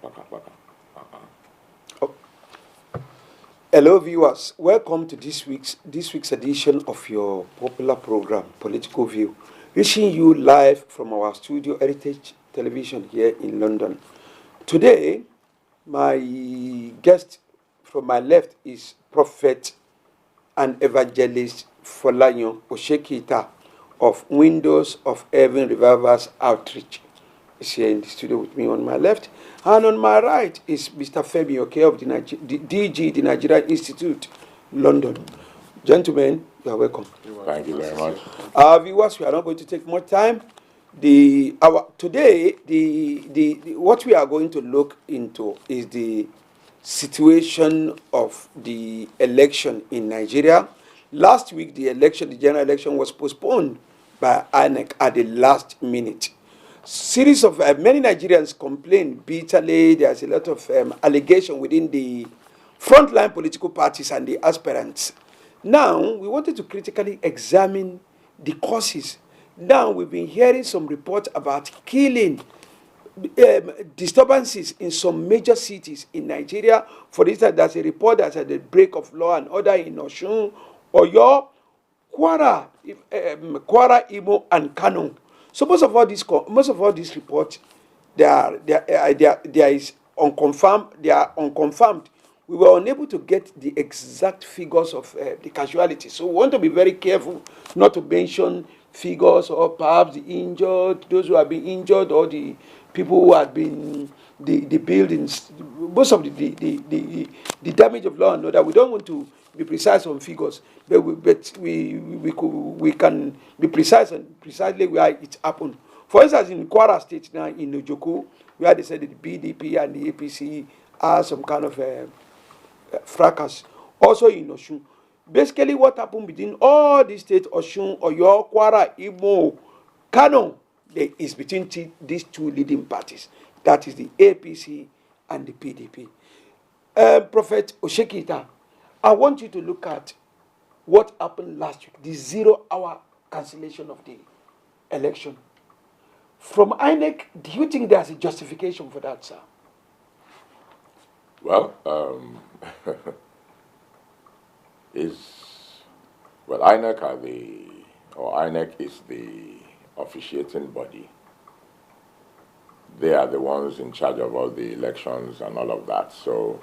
Oh. Hello, viewers. Welcome to this week's edition of your popular program, Political View, reaching you live from our studio, Heritage Television, here in London. Today, my guest from my left is Prophet and Evangelist Folayan Osekita of Windows of Heaven Revivers Outreach. Is here in the studio with me on my left. And on my right is Mr. Femi Oke of the DG, the Nigerian Institute, London. Gentlemen, you are welcome. Thank you very much. Our viewers, we are not going to take more time. Today, what we are going to look into is the situation of the election in Nigeria. Last week, the general election, was postponed by INEC at the last minute. Series of many Nigerians complained bitterly. There's a lot of allegation within the frontline political parties and the aspirants. Now, we wanted to critically examine the causes. Now, we've been hearing some reports about killing, disturbances in some major cities in Nigeria. For instance, there's a report that said the break of law and order in Osun, Oyo, Kwara, Imo, and Kano. So most of all these reports, they are unconfirmed. We were unable to get the exact figures of the casualties. So we want to be very careful not to mention figures or perhaps the injured, those who have been injured, or the people who have been the buildings. Most of the damage of law and order. We don't want to be precise on figures, but we can be precise on precisely where it happened. For instance, in Kwara State now, in Ojoku, where they said that the BDP and the APC are some kind of fracas. Also in Osun. Basically, what happened between all these states, Osun, Oyo, Kwara, Imo, Kano, is between these two leading parties. That is the APC and the PDP. Prophet Osekita, I want you to look at what happened last week, the 0-hour cancellation of the election. From INEC, do you think there's a justification for that, sir? Well, INEC is the officiating body. They are the ones in charge of all the elections and all of that. So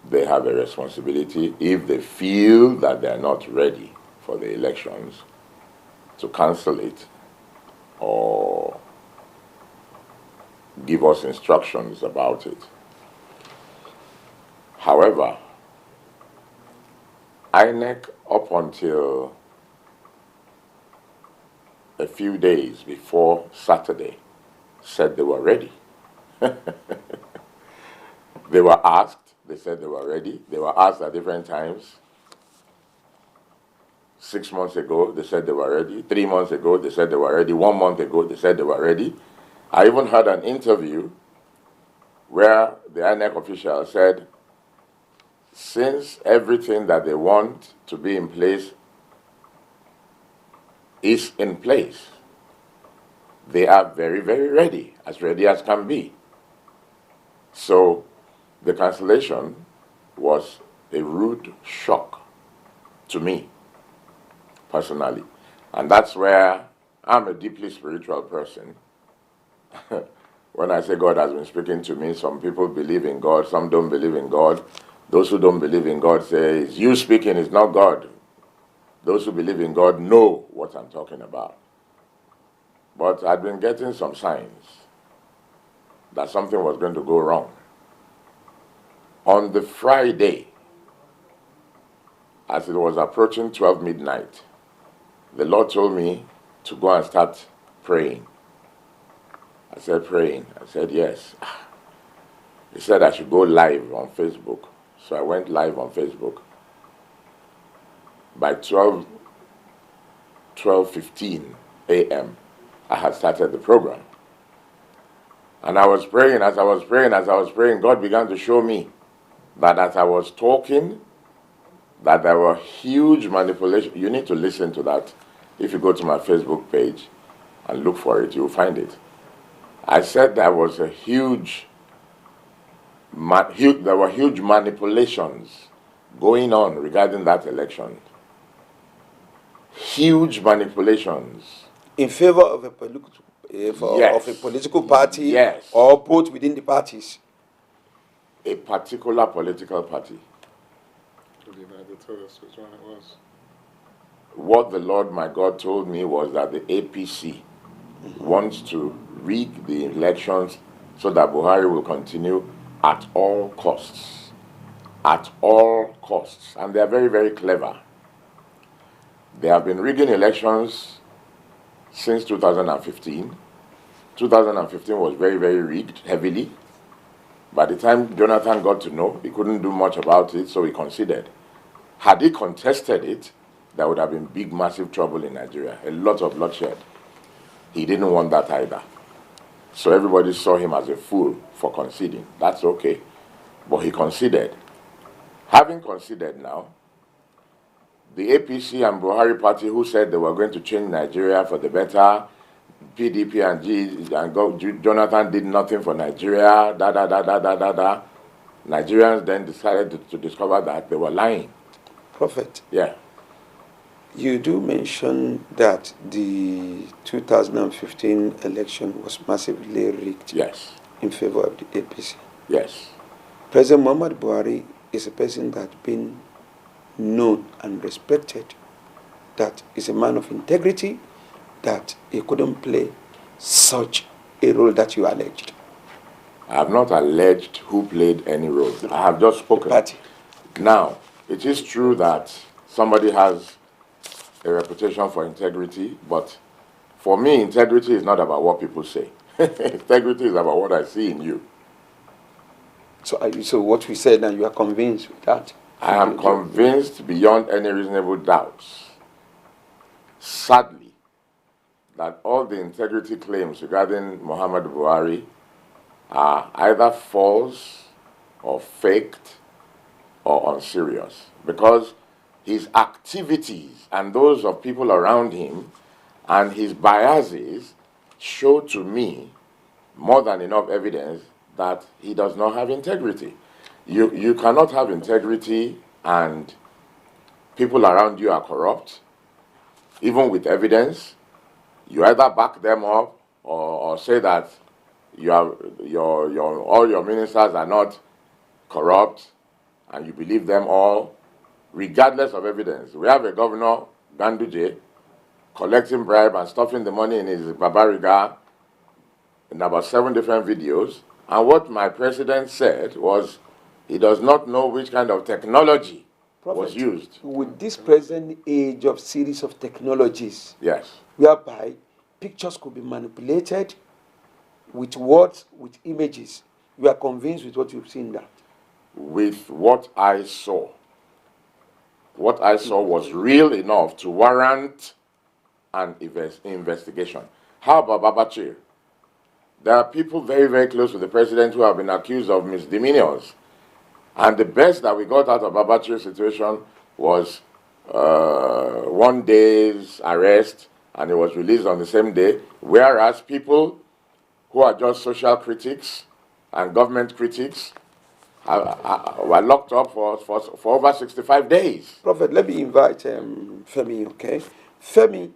they have a responsibility, if they feel that they're not ready for the elections, to cancel it or give us instructions about it. However, INEC, up until a few days before Saturday, said they were ready. They were asked, they said they were ready. They were asked at different times. 6 months ago, they said they were ready. 3 months ago, they said they were ready. 1 month ago, they said they were ready. I even heard an interview where the INEC official said, since everything that they want to be in place is in place, they are very, very ready as can be. So the cancellation was a rude shock to me, personally. And that's where I'm a deeply spiritual person. When I say God has been speaking to me, some people believe in God, some don't believe in God. Those who don't believe in God say, it's you speaking, it's not God. Those who believe in God know what I'm talking about. But I've been getting some signs that something was going to go wrong. On the Friday, as it was approaching 12 midnight, the Lord told me to go and start praying. I said, praying? I said, yes. He said I should go live on Facebook. So I went live on Facebook. By 12:15 a.m., I had started the program. And I was praying. As I was praying, God began to show me that as I was talking, that there were huge manipulations. You need to listen to that. If you go to my Facebook page and look for it, you'll find it. I said there was a huge there were huge manipulations going on regarding that election. Huge manipulations. In favor of a political party, yes, or both within the parties. A particular political party. Would you like to tell us which one it was? What the Lord my God told me was that the APC wants to rig the elections so that Buhari will continue at all costs. At all costs. And they are very, very clever. They have been rigging elections since 2015. 2015 was very, very rigged, heavily. By the time Jonathan got to know, he couldn't do much about it, so he conceded. Had he contested it, there would have been big, massive trouble in Nigeria, a lot of bloodshed. He didn't want that either. So everybody saw him as a fool for conceding. That's okay. But he conceded. Having conceded now, the APC and Buhari party, who said they were going to change Nigeria for the better, PDP and Jonathan did nothing for Nigeria, Nigerians then decided to discover that they were lying. Prophet. Yeah. You do mention that the 2015 election was massively rigged. Yes. In favor of the APC. Yes. President Muhammad Buhari is a person that's been known and respected, that is a man of integrity, that he couldn't play such a role that you alleged. I have not alleged who played any role. I have just spoken. The party. Now, it is true that somebody has a reputation for integrity, but for me, integrity is not about what people say. Integrity is about what I see in you. So what we said, and you are convinced with that? I am convinced beyond any reasonable doubts, sadly, that all the integrity claims regarding Muhammad Buhari are either false or faked or unserious, because his activities and those of people around him and his biases show to me more than enough evidence that he does not have integrity. You cannot have integrity and people around you are corrupt, even with evidence. You either back them up or say that all your ministers are not corrupt and you believe them all, regardless of evidence. We have a governor, Ganduje, collecting bribe and stuffing the money in his babariga in about 7 different videos. And what my president said was he does not know which kind of technology was used. With this present age of series of technologies, yes, whereby pictures could be manipulated with words, with images, you are convinced with what you've seen that? With what I saw. What I saw was real enough to warrant an investigation. How about Babachir? There are people very, very close to the president who have been accused of misdemeanors. And the best that we got out of Babachir's situation was 1 day's arrest, and he was released on the same day, whereas people who are just social critics and government critics were locked up for over 65 days. Prophet, let me invite Femi, okay? Femi,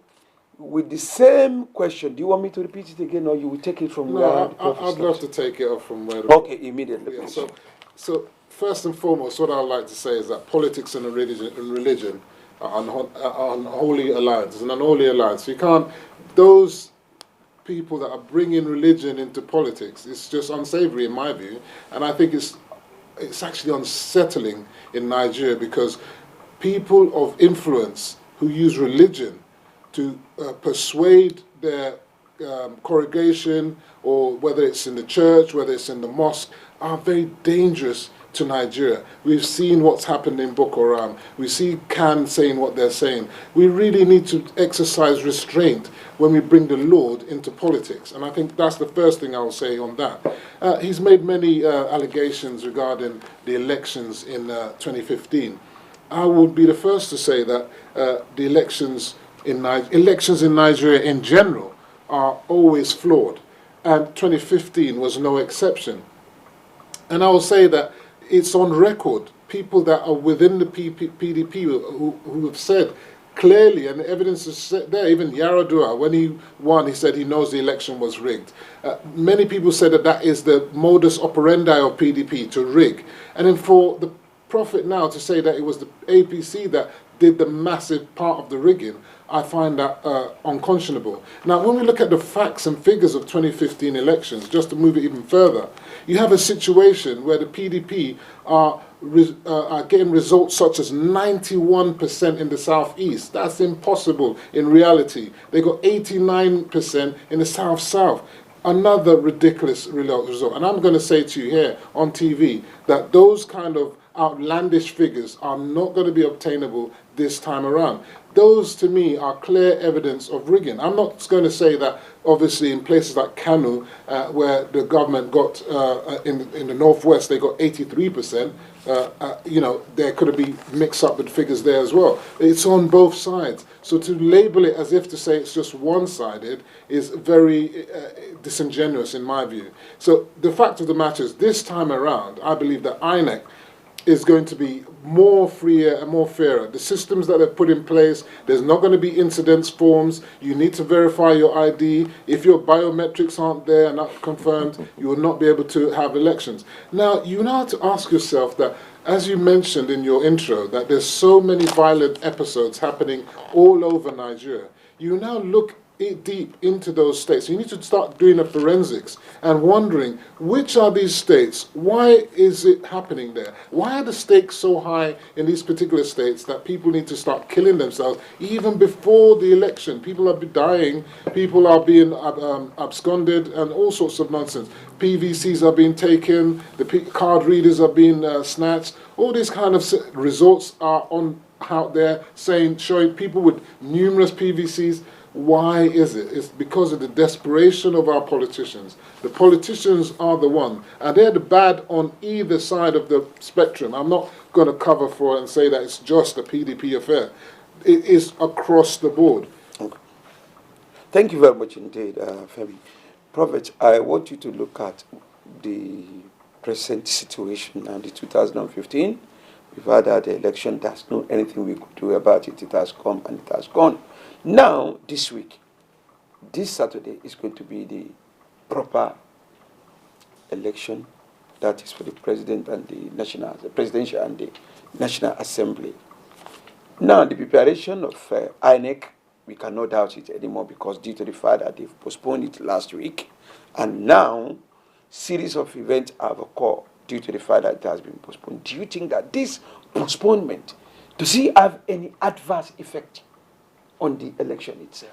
with the same question, do you want me to repeat it again, or you will take it from where? I'd love to take it off from where. Okay, immediately. Yeah, so first and foremost, what I'd like to say is that politics and religion are unholy alliances, an unholy alliance. You can't, those people that are bringing religion into politics, it's just unsavory in my view, and I think it's actually unsettling in Nigeria, because people of influence who use religion to persuade their congregation, or whether it's in the church, whether it's in the mosque, are very dangerous to Nigeria. We've seen what's happened in Boko Haram. We see Khan saying what they're saying. We really need to exercise restraint when we bring the Lord into politics. And I think that's the first thing I'll say on that. He's made many allegations regarding the elections in 2015. I would be the first to say that the elections in Nigeria in general are always flawed. And 2015 was no exception. And I will say that it's on record. People that are within the PDP who have said clearly, and the evidence is there. Even Yaradua, when he won, he said he knows the election was rigged. Many people said that that is the modus operandi of PDP, to rig. And then for the Prophet now to say that it was the APC that did the massive part of the rigging, I find that unconscionable. Now, when we look at the facts and figures of 2015 elections, just to move it even further, you have a situation where the PDP are getting results such as 91% in the southeast. That's impossible in reality. They got 89% in the south-south. Another ridiculous result. And I'm going to say to you here on TV that those kind of outlandish figures are not going to be obtainable this time around. Those, to me, are clear evidence of rigging. I'm not going to say that, obviously, in places like Kanu, where the government got, in the northwest, they got 83%, there could have been mixed up with figures there as well. It's on both sides. So to label it as if to say it's just one-sided is very disingenuous in my view. So the fact of the matter is, this time around, I believe that INEC is going to be more freer and more fairer. The systems that they've put in place, there's not going to be incidence forms. You need to verify your ID. If your biometrics aren't there and not confirmed, you will not be able to have elections. Now, you now have to ask yourself that, as you mentioned in your intro, that there's so many violent episodes happening all over Nigeria. You now look deep into those states. You need to start doing a forensics and wondering, which are these states? Why is it happening there? Why are the stakes so high in these particular states that people need to start killing themselves even before the election? People are dying, people are being absconded, and all sorts of nonsense. PVCs are being taken, the card readers are being snatched. All these kind of results are on out there showing people with numerous PVCs. Why is it? It's because of the desperation of our politicians. The politicians are the one, and they're the bad on either side of the spectrum. I'm not going to cover for it and say that it's just a PDP affair. It is across the board. Okay. Thank you very much indeed, Femi. Prophet, I want you to look at the present situation and the 2015. We've had the election. There's no anything we could do about it. It has come and it has gone. Now, this week, this Saturday is going to be the proper election. That is for the president and the presidential and the National Assembly. Now, the preparation of INEC, we cannot doubt it anymore because due to the fact that they've postponed it last week, and now series of events have occurred due to the fact that it has been postponed. Do you think that this postponement, does it have any adverse effect on the election itself?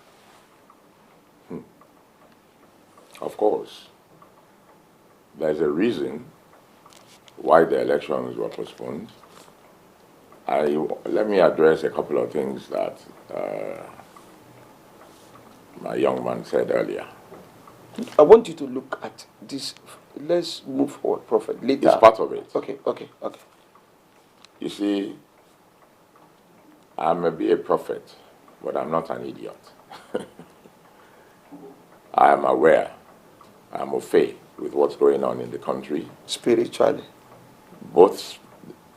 Of course. There's a reason why the elections were postponed. Let me address a couple of things that my young man said earlier. I want you to look at this. Let's move forward, Prophet. Later. It's part of it. Okay. You see, I may be a prophet, but I'm not an idiot. I am aware, I'm au fait with what's going on in the country. Spiritually.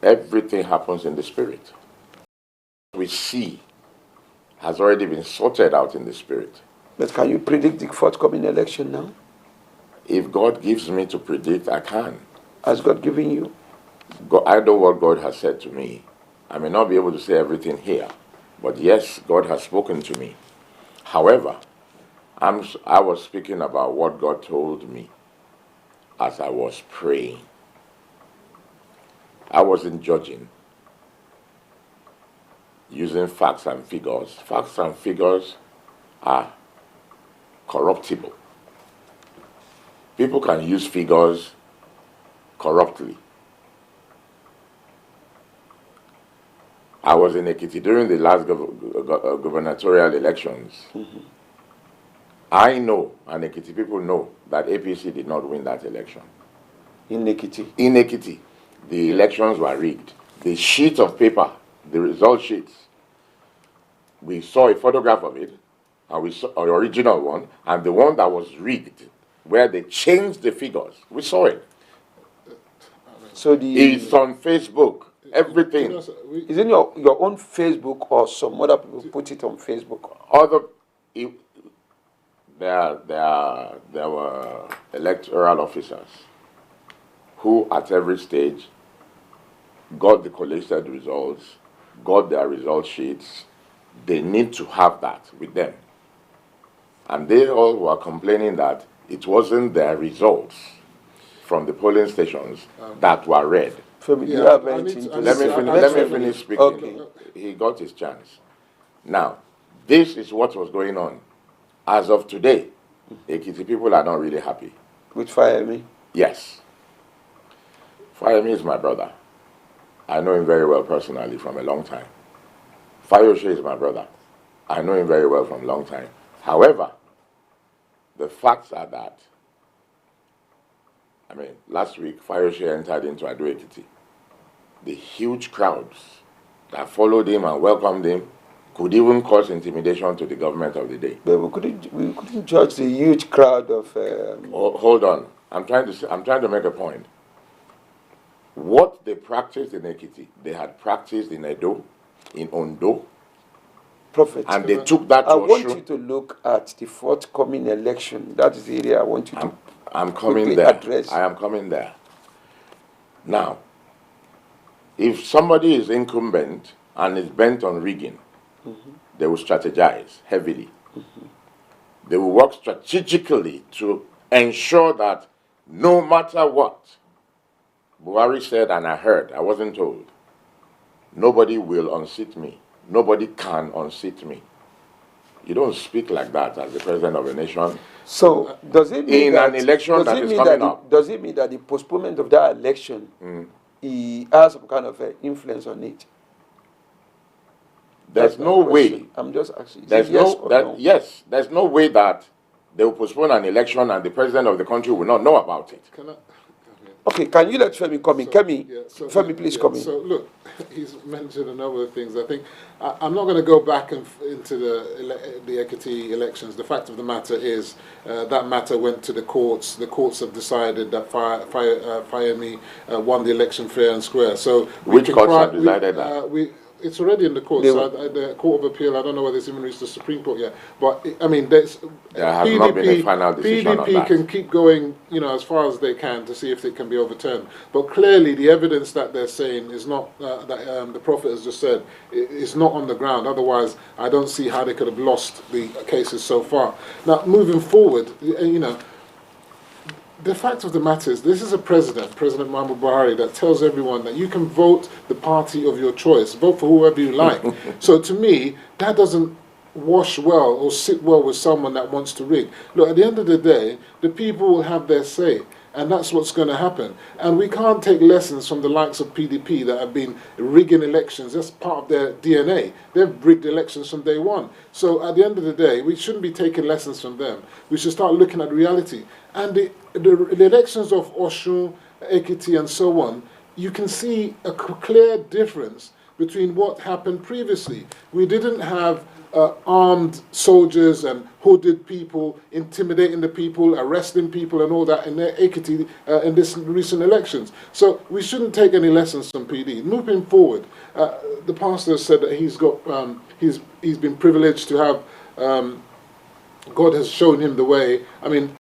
Everything happens in the spirit. What we see has already been sorted out in the spirit. But can you predict the forthcoming election now? If God gives me to predict, I can. Has God given you? I know what God has said to me. I may not be able to say everything here, but yes, God has spoken to me. However, I was speaking about what God told me as I was praying. I wasn't judging using facts and figures. Facts and figures are corruptible. People can use figures corruptly. I was in Ekiti during the last gubernatorial elections. Mm-hmm. I know, and Ekiti people know, that APC did not win that election. In Ekiti? In Ekiti. The elections were rigged. The sheet of paper, the result sheets, we saw a photograph of it, and we saw an original one, and the one that was rigged, where they changed the figures. We saw it. So It's on Facebook. Everything. You know, so is it your own Facebook or some other people put it on Facebook? Other, it, there were electoral officers who, at every stage, got the collated results, got their result sheets. They need to have that with them. And they all were complaining that it wasn't their results from the polling stations that were read. Femi, do you Yeah, have I anything need to to- Let me, say? let me finish speaking. Okay. He got his chance. Now, this is what was going on. As of today, Ekiti people are not really happy. With Fayemi? Yes. Fayemi is my brother. I know him very well personally from a long time. Fayoshe is my brother. I know him very well from a long time. However, the facts are that, last week, Fayoshe entered into Ado Ekiti. The huge crowds that followed him and welcomed him could even cause intimidation to the government of the day. But we couldn't judge the huge crowd of. Hold on. I'm trying to make a point. What they practiced in Ekiti, they had practiced in Edo, in Ondo, Prophet. and they took that to I want Osun. you to look at the forthcoming election. That is the area I want you to I'm coming quickly there. address. I am coming there. Now, if somebody is incumbent and is bent on rigging, they will strategize heavily. They will work strategically to ensure that no matter what, Buhari said, and I heard, I wasn't told, nobody will unseat me. Nobody can unseat me. You don't speak like that as the president of a nation. So does it mean In that an election does that it is mean coming that up. does it mean that the postponement of that election he has some kind of influence on it? There's That's my no question. way. I'm just asking. Is There's it yes no or that no? yes. There's no way that they will postpone an election and the president of the country will not know about it. Can I? Okay, can you let Femi come in? Kemi, Femi, please come in. So look, he's mentioned a number of things. I think I'm not going to go back into the Ekiti elections. The fact of the matter is that matter went to the courts. The courts have decided that Fayemi won the election fair and square. So Which courts have decided that? It's already in the courts. So the Court of Appeal, I don't know whether it's even reached the Supreme Court yet. But I mean, there has not been a final decision on PDP that. can keep going, as far as they can to see if it can be overturned. But clearly, the evidence that they're saying is not that the Prophet has just said is not on the ground. Otherwise, I don't see how they could have lost the cases so far. Now, moving forward, the fact of the matter is, this is a President Muhammad Buhari, that tells everyone that you can vote the party of your choice, vote for whoever you like. So to me, that doesn't wash well or sit well with someone that wants to rig. Look, at the end of the day, the people will have their say, and that's what's going to happen. And we can't take lessons from the likes of PDP that have been rigging elections. That's part of their DNA. They've rigged elections from day one. So at the end of the day, we shouldn't be taking lessons from them. We should start looking at reality. And the elections of Osun, Ekiti, and so on, you can see a clear difference between what happened previously. We didn't have armed soldiers and hooded people intimidating the people, arresting people, and all that in Ekiti in this recent elections. So we shouldn't take any lessons from PD. Moving forward, the pastor said that he's got he's been privileged to have God has shown him the way. I mean,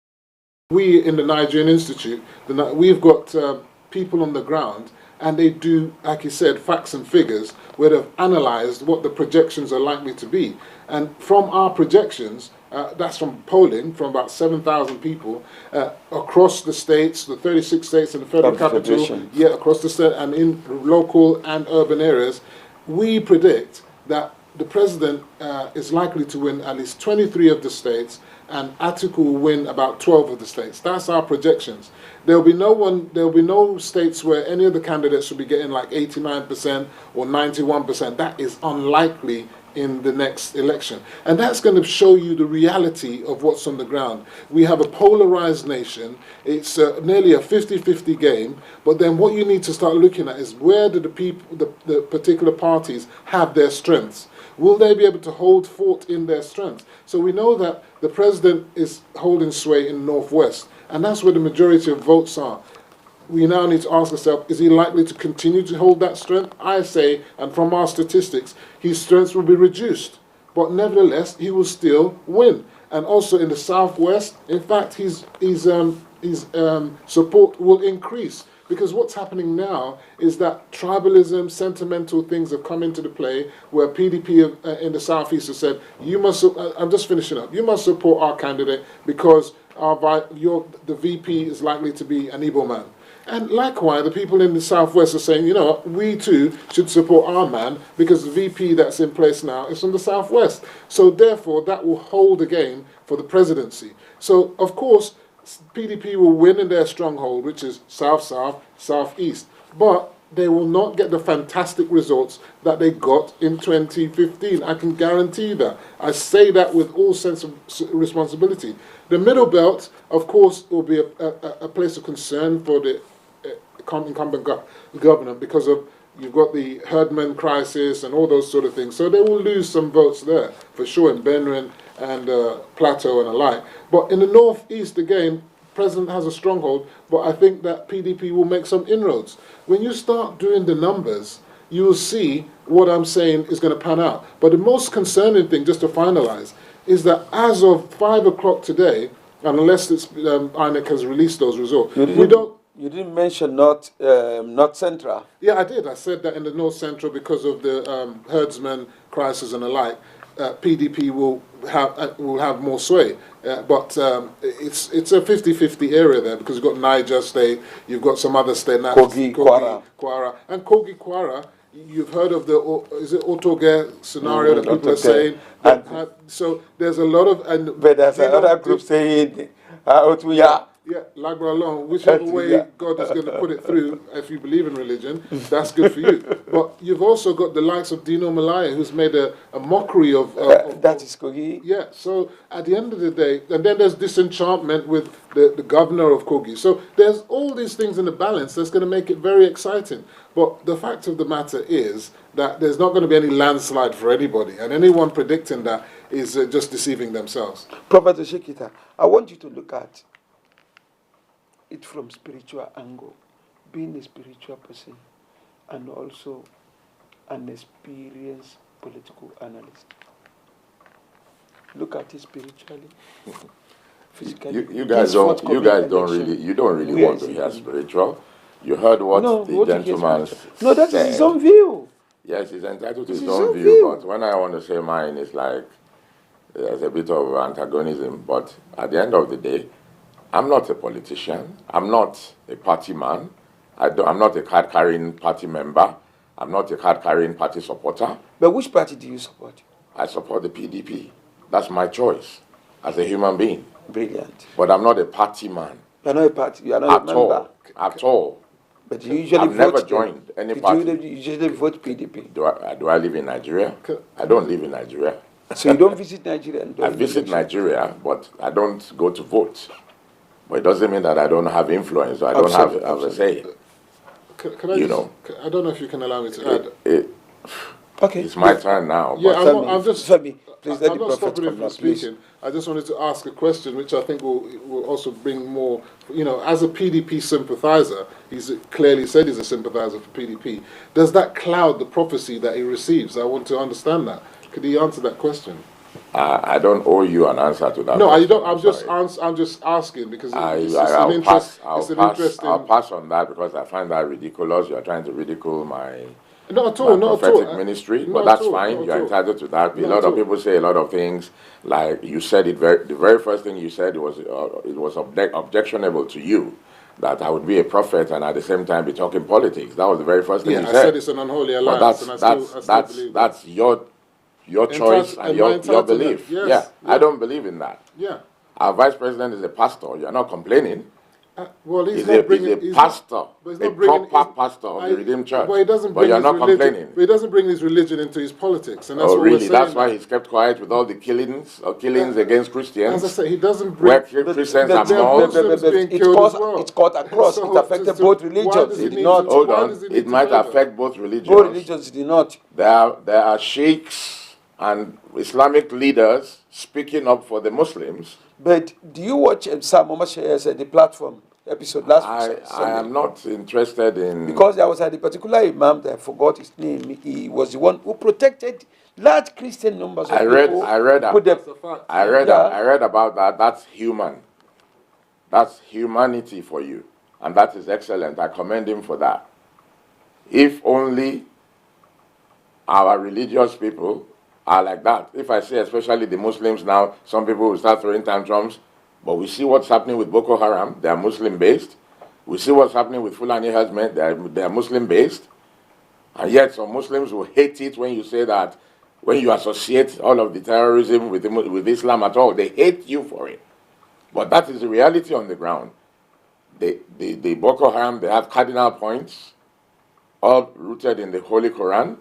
we in the Nigerian Institute, we've got people on the ground, and they do, like he said, facts and figures, where they've analysed what the projections are likely to be. And from our projections, that's from polling, from about 7,000 people across the states, the 36 states and the federal capital, across the state and in local and urban areas, we predict that the president is likely to win at least 23 of the states, and Atiku will win about 12 of the states. That's our projections. There'll be no states where any of the candidates will be getting like 89% or 91%. That is unlikely in the next election. And that's going to show you the reality of what's on the ground. We have a polarized nation. It's nearly a 50-50 game. But then what you need to start looking at is, where do the particular parties have their strengths? Will they be able to hold fort in their strengths? So we know that the president is holding sway in the Northwest, and that's where the majority of votes are. we now need to ask ourselves, is he likely to continue to hold that strength? I say, and from our statistics, his strength will be reduced. But nevertheless, he will still win. And also in the Southwest, in fact, his support will increase. Because what's happening now is that tribalism, sentimental things have come into the play, where PDP in the Southeast have said, you must, I'm just finishing up, you must support our candidate because the VP is likely to be an Igbo man. And likewise, the people in the Southwest are saying, you know what, we too should support our man because the VP that's in place now is from the Southwest. So therefore, that will hold the game for the presidency. So, of course, PDP will win in their stronghold, which is South-South, South-East. But they will not get the fantastic results that they got in 2015. I can guarantee that. I say that with all sense of responsibility. The Middle Belt, of course, will be a place of concern for the incumbent government because of you've got the herdman crisis and all those sort of things. So they will lose some votes there, for sure, in Benrin and Plateau and alike. But in the Northeast, again, President has a stronghold, but I think that PDP will make some inroads. When you start doing the numbers, you will see what I'm saying is going to pan out. But the most concerning thing, just to finalize, is that as of 5 o'clock today, and unless INEC has released those results, we don't. You didn't mention North Central. Yeah, I did. I said that in the North Central because of the herdsman crisis and the like, PDP will have more sway. But it's a 50-50 area there because you've got Naija State, you've got some other state, Kogi, Kwara. And Kogi, Kwara, you've heard of the, is it Otoge scenario that people are saying? So there's a lot of... but there's another group saying, Otuya. Yeah, Lagra alone, whichever way God is going to put it through, if you believe in religion, that's good for you. But you've also got the likes of Dino Malaya, who's made a mockery of that is Kogi. Yeah, so at the end of the day, and then there's disenchantment with the governor of Kogi. So there's all these things in the balance that's going to make it very exciting. But the fact of the matter is that there's not going to be any landslide for anybody, and anyone predicting that is just deceiving themselves. Prophet Osekita, I want you to look at it from spiritual angle, being a spiritual person and also an experienced political analyst. Look at it spiritually, physically. You guys don't really want to hear spiritual. You heard what the gentleman said. No, that is his own view. Yes, he's entitled to his own view, but when I want to say mine, it's like there's a bit of antagonism. But at the end of the day, I'm not a politician. I'm not a party man. I'm not a card-carrying party member. I'm not a card-carrying party supporter. But which party do you support? I support the PDP. That's my choice as a human being. Brilliant. But I'm not a party man. You're not a party. You're not a member. At all. But you usually I've never joined any party. You usually vote PDP. Do I live in Nigeria? I don't live in Nigeria. So you don't visit Nigeria? I visit Nigeria, but I don't go to vote. But it doesn't mean that I don't have influence or I don't have a say. Can I don't know if you can allow me to add. Okay. It's my turn now. Yeah, I'm just... Femi, please let I'm the not prophet stopping him from speaking. I just wanted to ask a question which I think will also bring more... as a PDP sympathizer, he's clearly said he's a sympathizer for PDP. Does that cloud the prophecy that he receives? I want to understand that. Could he answer that question? I don't owe you an answer to that. No, question. you don't. I'm just asking because I'll pass on that because I find that ridiculous. You are trying to ridicule my prophetic ministry, but that's fine. You're entitled to that. A lot of people say a lot of things. Like you said, the very first thing you said was objectionable to you that I would be a prophet and at the same time be talking politics. That was the very first thing you said. I said it's an unholy alliance. That's your choice and your belief. Yes, I don't believe in that. Yeah. Our vice president is a pastor. You're not complaining. Well, he's a pastor, a proper pastor of the Redeemed Church. But you're not complaining. But he doesn't bring his religion into his politics, and that's what really? We're saying. That's why he's kept quiet with all the killings against Christians. As I say, he doesn't bring. Where Christians are mauled. It's caught across. It affected both religions. It did not. Hold on. It might affect both religions. Both religions did not. There are sheikhs and Islamic leaders speaking up for the Muslims. But do you watch Sam Omar said the platform episode last I Sunday. am not interested in... Because there was a particular imam that I forgot his name. He was the one who protected large Christian numbers of people. I read about that. That's human. That's humanity for you. And that is excellent. I commend him for that. If only our religious people are like that. If I say especially the Muslims now, some people will start throwing tantrums, but we see what's happening with Boko Haram. They are Muslim-based. We see what's happening with Fulani herdsmen. They are Muslim-based. And yet some Muslims will hate it when you say that, when you associate all of the terrorism with Islam at all. They hate you for it. But that is the reality on the ground. The Boko Haram, they have cardinal points, all rooted in the Holy Quran.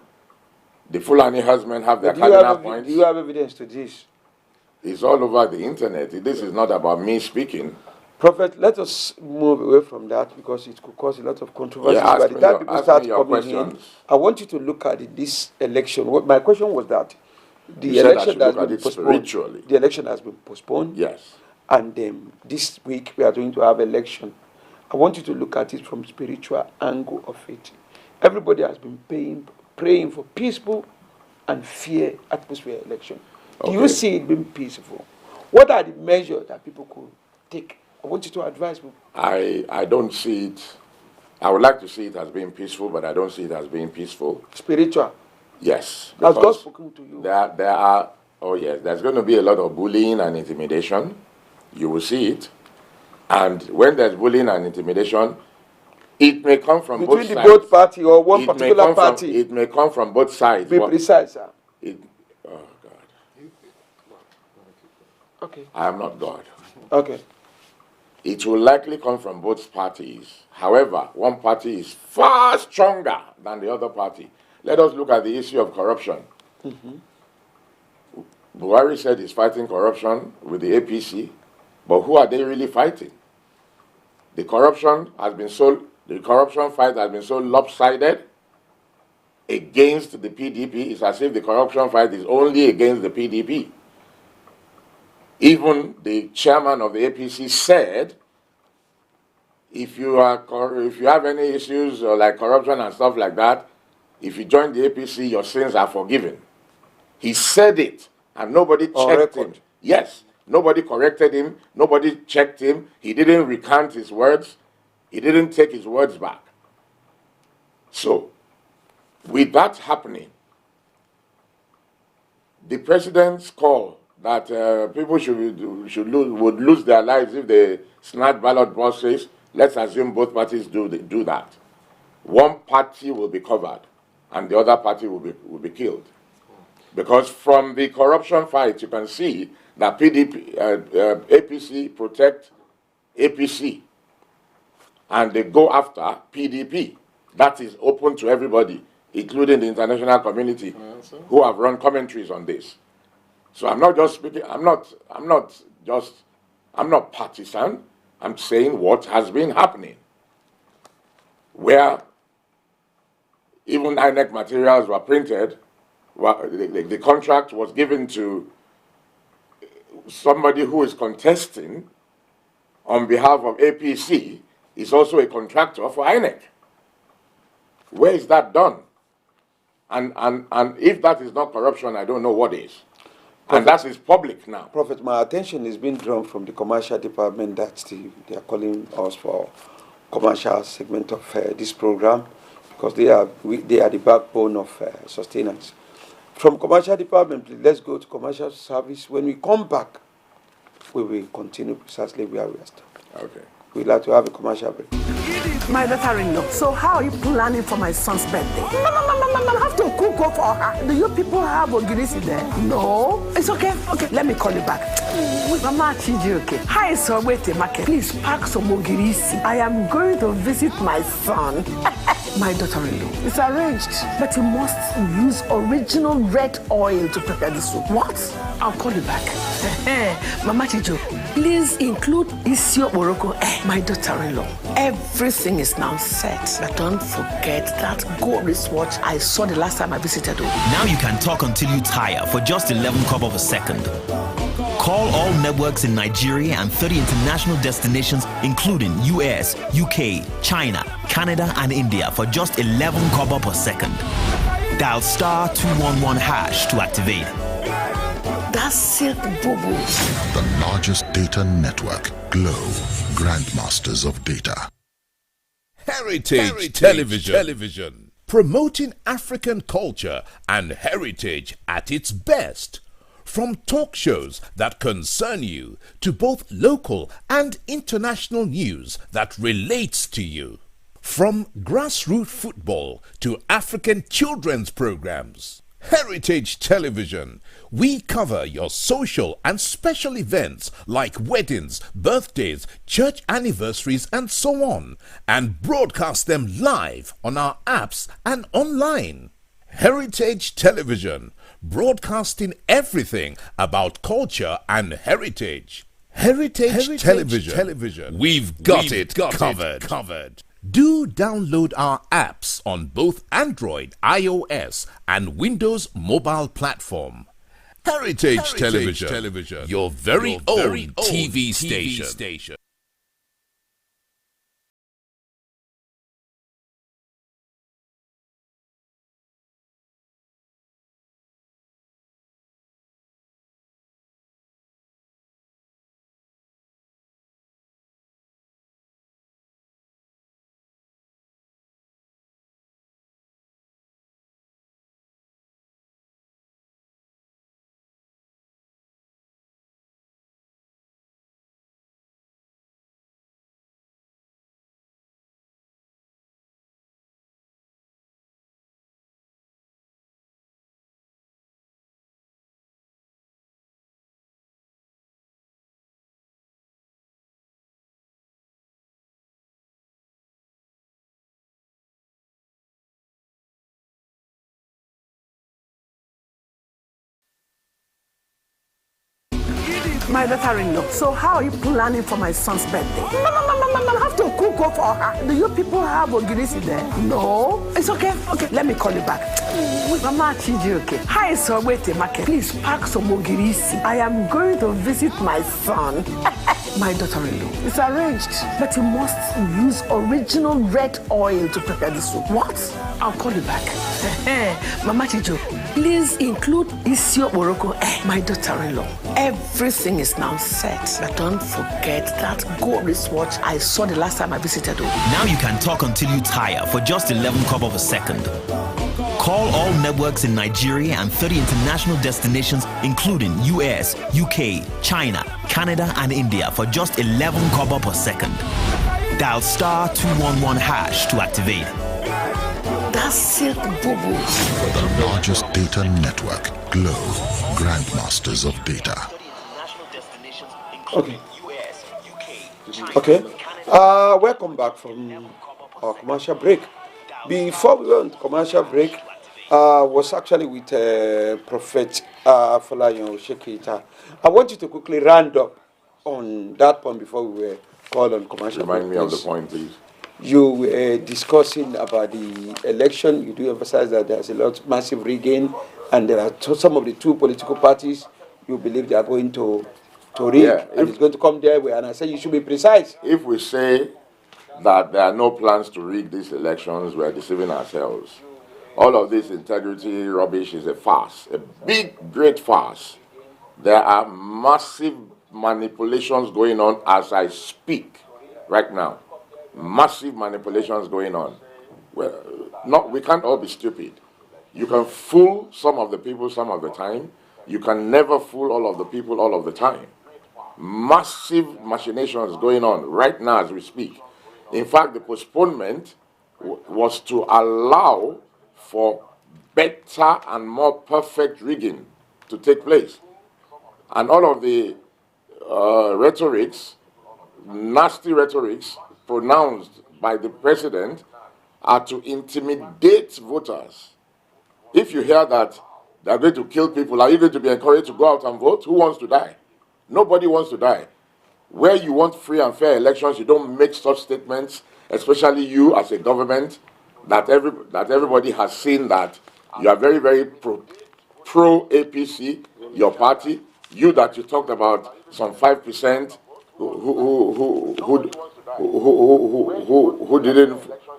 The Fulani herdsmen have their cardinal points. Do you have evidence to this? It's all over the internet. This is not about me speaking. Prophet, let us move away from that because it could cause a lot of controversy. Yeah, By the time people start coming in, I want you to look at this election. My question was that the election has been postponed. The election has been postponed. Yes. And this week we are going to have election. I want you to look at it from spiritual angle of it. Everybody has been praying for peaceful and fair atmosphere election. Do you see it being peaceful? What are the measures that people could take? I want you to advise me. I don't see it. I would like to see it as being peaceful, but I don't see it as being peaceful. Spiritual? Yes. Has God spoken to you? There's going to be a lot of bullying and intimidation. You will see it. And when there's bullying and intimidation, it may come from both sides. Between the both party or one particular party? It may come from both sides. Be precise, sir. Oh, God. Okay. I am not God. Okay. It will likely come from both parties. However, one party is far stronger than the other party. Let us look at the issue of corruption. Mm-hmm. Buhari said he's fighting corruption with the APC, but who are they really fighting? The corruption fight has been so lopsided against the PDP. It's as if the corruption fight is only against the PDP. Even the chairman of the APC said, if you have any issues like corruption and stuff like that, if you join the APC, your sins are forgiven. He said it, and nobody checked him. Yes, nobody corrected him. Nobody checked him. He didn't recant his words. He didn't take his words back. So, with that happening, the president's call that people would lose their lives if they snatch ballot boxes, let's assume both parties do that. One party will be covered, and the other party will be killed. Because from the corruption fight, you can see that APC protect APC, and they go after PDP. That is open to everybody, including the international community, who have run commentaries on this. So I'm not just speaking. I'm not partisan. I'm saying what has been happening, where even INEC materials were printed. The contract was given to somebody who is contesting on behalf of APC, is also a contractor for INEC. Where is that done? And if that is not corruption, I don't know what is. And that is public now. Prophet, my attention is being drawn from the commercial department that they are calling us for commercial segment of this program, because they are the backbone of sustenance. From commercial department, please, let's go to commercial service. When we come back, we will continue precisely where we are stopped. Okay. We'd like to have a commercial break. My daughter-in-law, so how are you planning for my son's birthday? No, I have to cook for her. Do you people have ogirisi there? No. It's okay. Okay, let me call you back. Mama Chijuke, hi, so wait a market. Please pack some ogirisi. I am going to visit my son. My daughter-in-law, it's arranged, but you must use original red oil to prepare the soup. What? I'll call you back. Mama Chijo, please include Isio Morocco. My daughter-in-law, everything is now set. But don't forget that gold wristwatch I saw the last time I visited. Now you can talk until you tire for just 11 kobo a second. Call all networks in Nigeria and 30 international destinations, including US, UK, China, Canada, and India for just 11 kobo per second. Dial star 211 hash to activate. That's silk boo-boo. The largest data network, Glow, grandmasters of data. Heritage Television. Promoting African culture and heritage at its best. From talk shows that concern you to both local and international news that relates to you. From grassroots football to African children's programs. Heritage Television. We cover your social and special events like weddings, birthdays, church anniversaries, and so on, and broadcast them live on our apps and online. Heritage Television, broadcasting everything about culture and heritage. Heritage Television. We've got it covered. Do download our apps on both Android, iOS, and Windows mobile platform. Heritage Television, your very own TV station. My daughter-in-law. So how are you planning for my son's birthday? I have to cook for her. Do you people have ogirisi there? No. It's okay. Okay, let me call you back. Mama Chijioke. Hi, so wait a market. Please pack some ogirisi. I am going to visit my son. My daughter-in-law. It's arranged. But you must use original red oil to prepare the soup. What? I'll call you back. Mama Chijo, please include Isio Morocco. My daughter-in-law. Everything is now set. But don't forget that gold wristwatch I saw the last time I visited you. Now you can talk until you tire for just 11 kobo per second. Call all networks in Nigeria and 30 international destinations, including US, UK, China, Canada, and India for just 11 kobo per second. Dial star 211 hash to activate. That's silk boo-boo. The largest data network, Glow, grandmasters of data. Okay. Okay. Welcome back from our commercial break. Before we went to commercial break, was actually with Prophet Folayan Osekita. I want you to quickly round up on that point before we were called on commercial break. Remind me of the point, please. You were discussing about the election. You do emphasize that there's a lot massive rigging, and there are some of the two political parties you believe they are going to rig, and it's going to come their way. And I say you should be precise. If we say that there are no plans to rig these elections, we are deceiving ourselves. All of this integrity rubbish is a farce, a big, great farce. There are massive manipulations going on as I speak right now. Massive manipulations going on. Well, we can't all be stupid. You can fool some of the people some of the time. You can never fool all of the people all of the time. Massive machinations going on right now as we speak. In fact, the postponement was to allow for better and more perfect rigging to take place. And all of the rhetorics, nasty rhetorics pronounced by the president are to intimidate voters. If you hear that they're going to kill people, are you going to be encouraged to go out and vote? Who wants to die? Nobody wants to die. Where you want free and fair elections, you don't make such statements, especially you as a government, that everybody has seen that you are very, very pro APC, your party, You that you talked about some 5%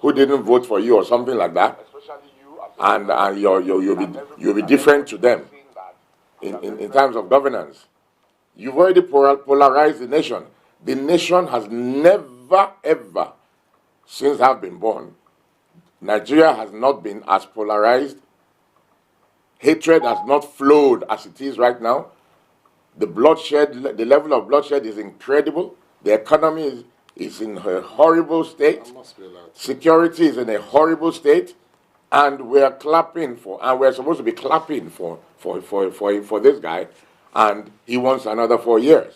who didn't vote for you or something like that, and you'll be different to them in terms of governance. You've already polarized the nation. The nation has never, ever, since I've been born, Nigeria has not been as polarized. Hatred has not flowed as it is right now. The bloodshed, the level of bloodshed is incredible. The economy is in a horrible state. Security is in a horrible state. And we're clapping for, and we're supposed to be clapping for this guy, and he wants another 4 years.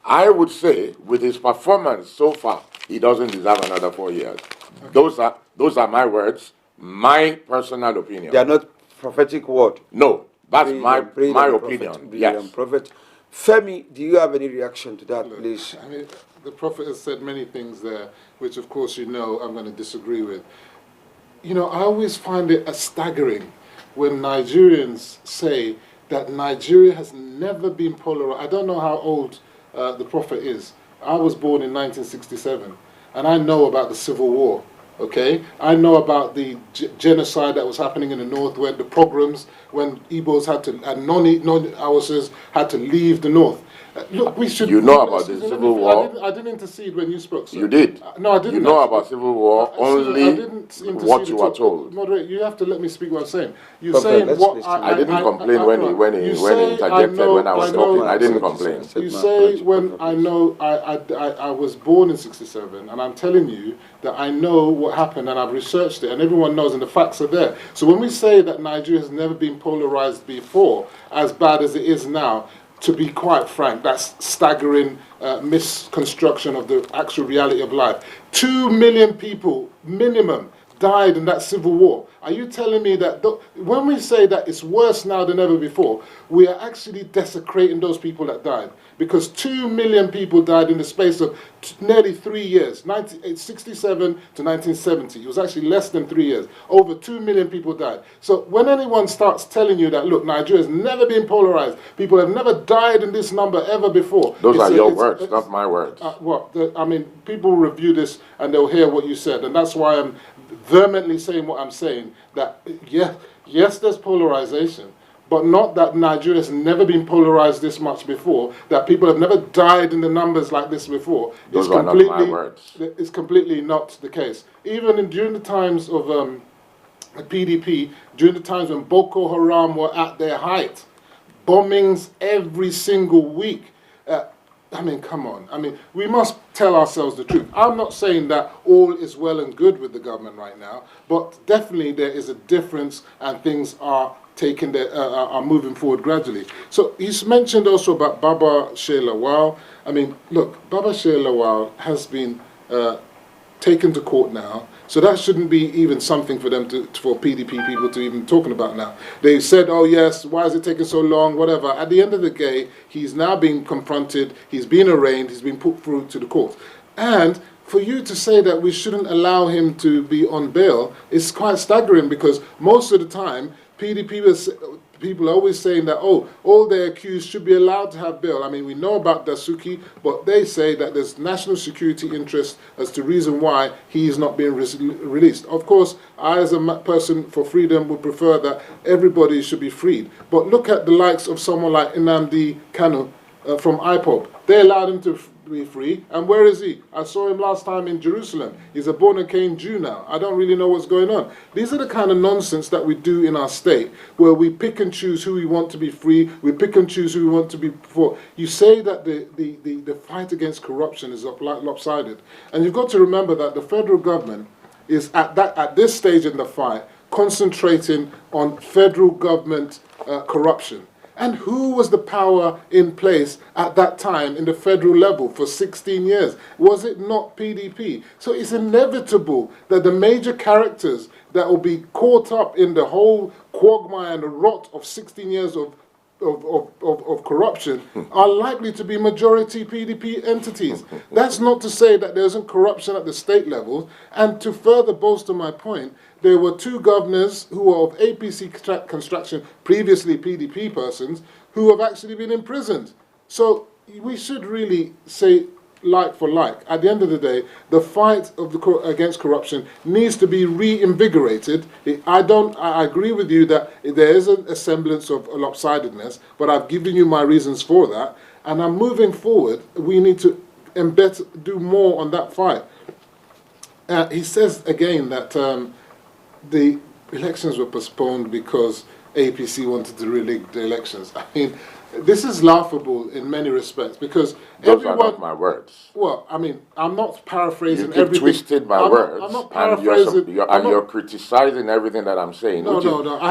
I would say, with his performance so far, he doesn't deserve another 4 years. Okay. Those are my words, my personal opinion. They are not prophetic word. No, that's my opinion. Yes. Prophet. Femi, do you have any reaction to that, please? I mean, the prophet has said many things there, which of course you know I'm going to disagree with. You know, I always find it staggering when Nigerians say that Nigeria has never been polarized. I don't know how old the prophet is. I was born in 1967, and I know about the Civil War, okay? I know about the genocide that was happening in the north, where the pogroms, when Igbos had to, and non-Hausas had to leave the north. Look, we should. You know about the Civil War. I didn't intercede when you spoke, sir. You did. No, I didn't. You know about Civil War only what you were told. Moderate, you have to let me speak what I'm saying. You're saying what I didn't complain when he interjected when I was talking. I didn't complain. You say when I know I was born in '67, and I'm telling you that I know what happened, and I've researched it, and everyone knows, and the facts are there. So when we say that Nigeria has never been polarized before, as bad as it is now, to be quite frank, that's staggering misconstruction of the actual reality of life. 2 million people, minimum, died in that civil war. Are you telling me that when we say that it's worse now than ever before, we are actually desecrating those people that died? Because 2 million people died in the space of nearly 3 years, 1967 to 1970. It was actually less than 3 years. Over 2 million people died. So when anyone starts telling you that, look, Nigeria has never been polarized, people have never died in this number ever before. Those are your words, not my words. I mean, people review this and they'll hear what you said. And that's why I'm vehemently saying what I'm saying, that yes, there's polarization, but not that Nigeria has never been polarized this much before, that people have never died in the numbers like this before. Those are not my words. It's completely not the case. Even during the times of the PDP, during the times when Boko Haram were at their height, bombings every single week. I mean, come on. I mean, we must tell ourselves the truth. I'm not saying that all is well and good with the government right now, but definitely there is a difference, and things are are moving forward gradually. So he's mentioned also about Baba Shea Lawal. I mean, look, Baba Shea Lawal has been taken to court now, so that shouldn't be even something for them for PDP people to even talking about now. They said, oh yes, why is it taking so long, whatever. At the end of the day, he's now being confronted, he's been arraigned, he's been put through to the court. And for you to say that we shouldn't allow him to be on bail is quite staggering, because most of the time, people are always saying that, oh, all the accused should be allowed to have bail. I mean, we know about Dasuki, but they say that there's national security interest as to reason why he is not being released. Of course, I as a person for freedom would prefer that everybody should be freed. But look at the likes of someone like Nnamdi Kanu from IPOB. They allowed him to be free, and where is he? I saw him last time in Jerusalem. He's a born-again Jew now. I don't really know what's going on. These are the kind of nonsense that we do in our state, where we pick and choose who we want to be free, we pick and choose who we want to be for. You say that the fight against corruption is lopsided, and you've got to remember that the federal government is at this stage in the fight concentrating on federal government corruption. And who was the power in place at that time in the federal level for 16 years? Was it not PDP? So it's inevitable that the major characters that will be caught up in the whole quagmire and the rot of 16 years of corruption are likely to be majority PDP entities. That's not to say that there isn't corruption at the state level. And to further bolster my point, there were 2 governors who were of APC construction, previously PDP persons, who have actually been imprisoned. So we should really say like for like. At the end of the day, the fight of against corruption needs to be reinvigorated. I agree with you that there is a semblance of lopsidedness, but I've given you my reasons for that. And I'm moving forward. We need to do more on that fight. He says again that the elections were postponed because APC wanted to re-rig the elections. I mean, this is laughable in many respects because those are not my words. Well, I mean, I'm not paraphrasing You everything. twisted my words. I'm not paraphrasing. You're criticizing everything that I'm saying.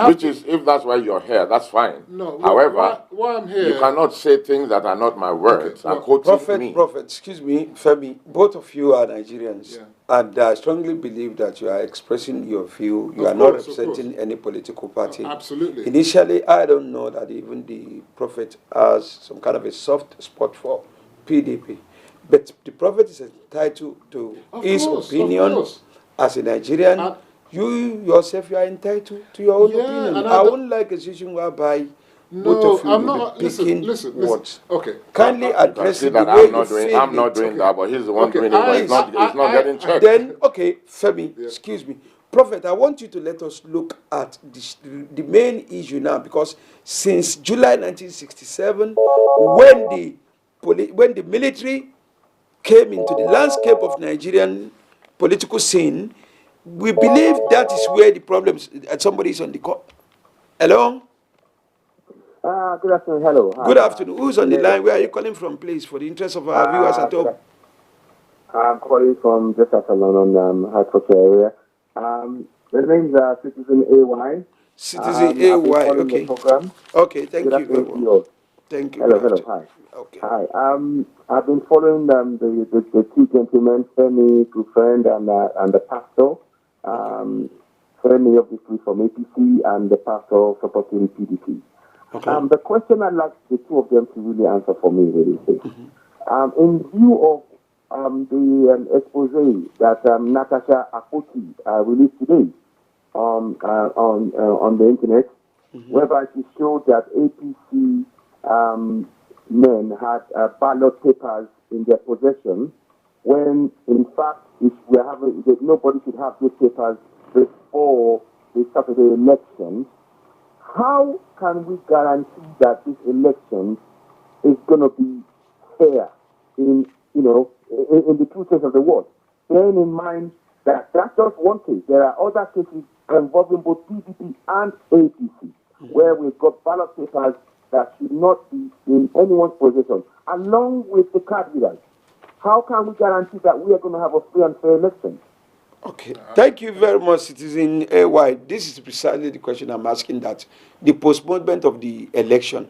Which is, if that's why you're here, that's fine. No. However, why I'm here? You cannot say things that are not my words and quoting me. Prophet, excuse me, Femi, both of you are Nigerians. Yeah. And I strongly believe that you are expressing your view. You are not representing any political party. Absolutely. Initially, I don't know that even the Prophet has some kind of a soft spot for PDP. But the Prophet is entitled to his opinion as a Nigerian. You yourself, you are entitled to your own opinion. And I wouldn't like a situation whereby both of you I'm will not. be picking words. Okay. Kindly address it the that way I'm not doing that, but he's the one doing it, but it's not getting checked. Then, okay, Femi, excuse me. Prophet, I want you to let us look at the main issue now, because since July 1967, when the military came into the landscape of Nigerian political scene, we believe that is where the problems. Somebody is on the call. Hello? Good afternoon. Hello. Hi. Good afternoon. Who's on the line? Where are you calling from, please, for the interest of our viewers at home? I'm calling from just outside London, Hertfordshire area. The name is Citizen AY. Citizen AY, okay. Okay, thank you very much. Thank you. Hello, hi. Okay. Hi. I've been following the 2 gentlemen, Femi, good friend, and the pastor. Femi, obviously, from APC, and the pastor supporting PDP. Okay. The question I'd like the 2 of them to really answer for me, really, is, in view of the expose that Natasha Akpoti released today on the internet, whereby she showed that APC men had ballot papers in their possession, when in fact, if we're having, nobody should have those papers before the Saturday election. How can we guarantee that this election is going to be fair in the true sense of the word? Bearing in mind that that's just one case. There are other cases involving both PDP and APC, where we've got ballot papers that should not be in anyone's possession, along with the card readers. How can we guarantee that we are going to have a free and fair election? Okay. Thank you very much, Citizen AY. This is precisely the question I'm asking, that the postponement of the election,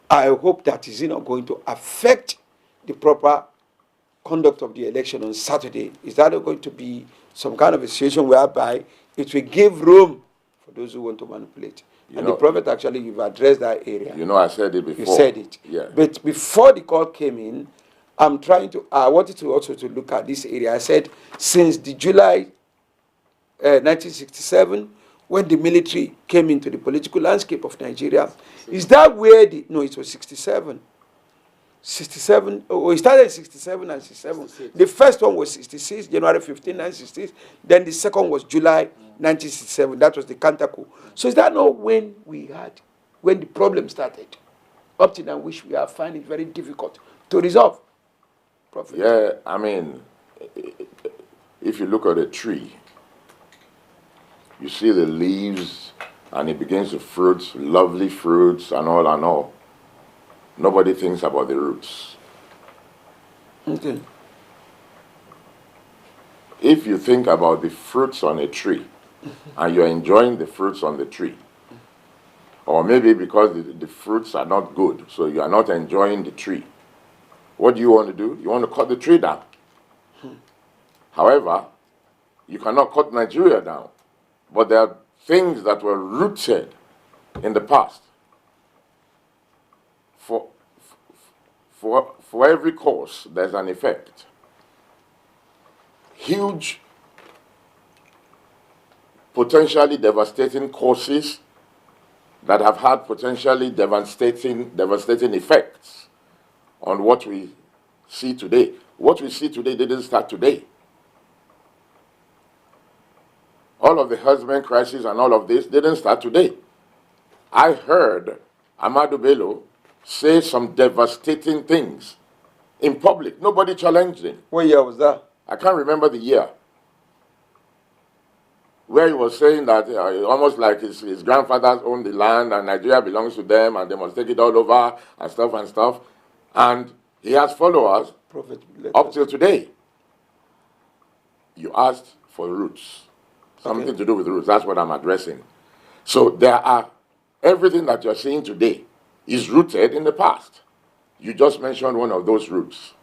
I hope that is not going to affect the proper conduct of the election on Saturday. Is that going to be some kind of a situation whereby it will give room for those who want to manipulate? The Prophet, actually, you've addressed that area. I said it before. You said it. Yeah. But before the call came in, I wanted to also to look at this area. I said, since the July 1967, when the military came into the political landscape of Nigeria, is that where it was 67. 67, it started in 67 and 67. 66. The first one was 66, January 15, 1966. Then the second was July 1967. That was the counter coup. So is that not when the problem started? Up to now, which we are finding very difficult to resolve. Prophet. Yeah, I mean, if you look at a tree, you see the leaves and it begins to fruit, lovely fruits and all and all. Nobody thinks about the roots. Okay. If you think about the fruits on a tree and you're enjoying the fruits on the tree, or maybe because the fruits are not good, so you are not enjoying the tree, what do? You want to cut the tree down. However, you cannot cut Nigeria down. But there are things that were rooted in the past. For every cause, there's an effect. Huge potentially devastating causes that have had potentially devastating effects on what we see today. What we see today didn't start today. All of the husband crisis and all of this didn't start today. I heard Ahmadu Bello say some devastating things in public. Nobody challenged him. What year was that? I can't remember the year. Where he was saying that almost like his grandfathers owned the land and Nigeria belongs to them and they must take it all over and stuff. And he has followers up till today. You asked for roots. Something to do with roots. That's what I'm addressing. So everything that you're seeing today is rooted in the past. You just mentioned one of those roots.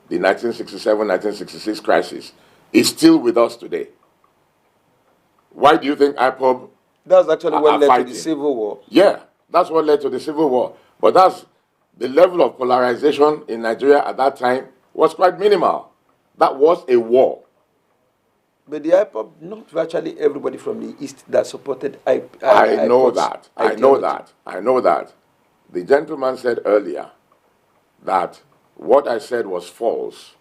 The 1967-1966 crisis is still with us today. Why do you think IPOB That's actually what led fighting? to the Civil War. Yeah, that's what led to the Civil War. But that's the level of polarization in Nigeria at that time was quite minimal. That was a war. But the IPOB, not virtually everybody from the East that supported IPOB. I know that. I know that. The gentleman said earlier that what I said was false,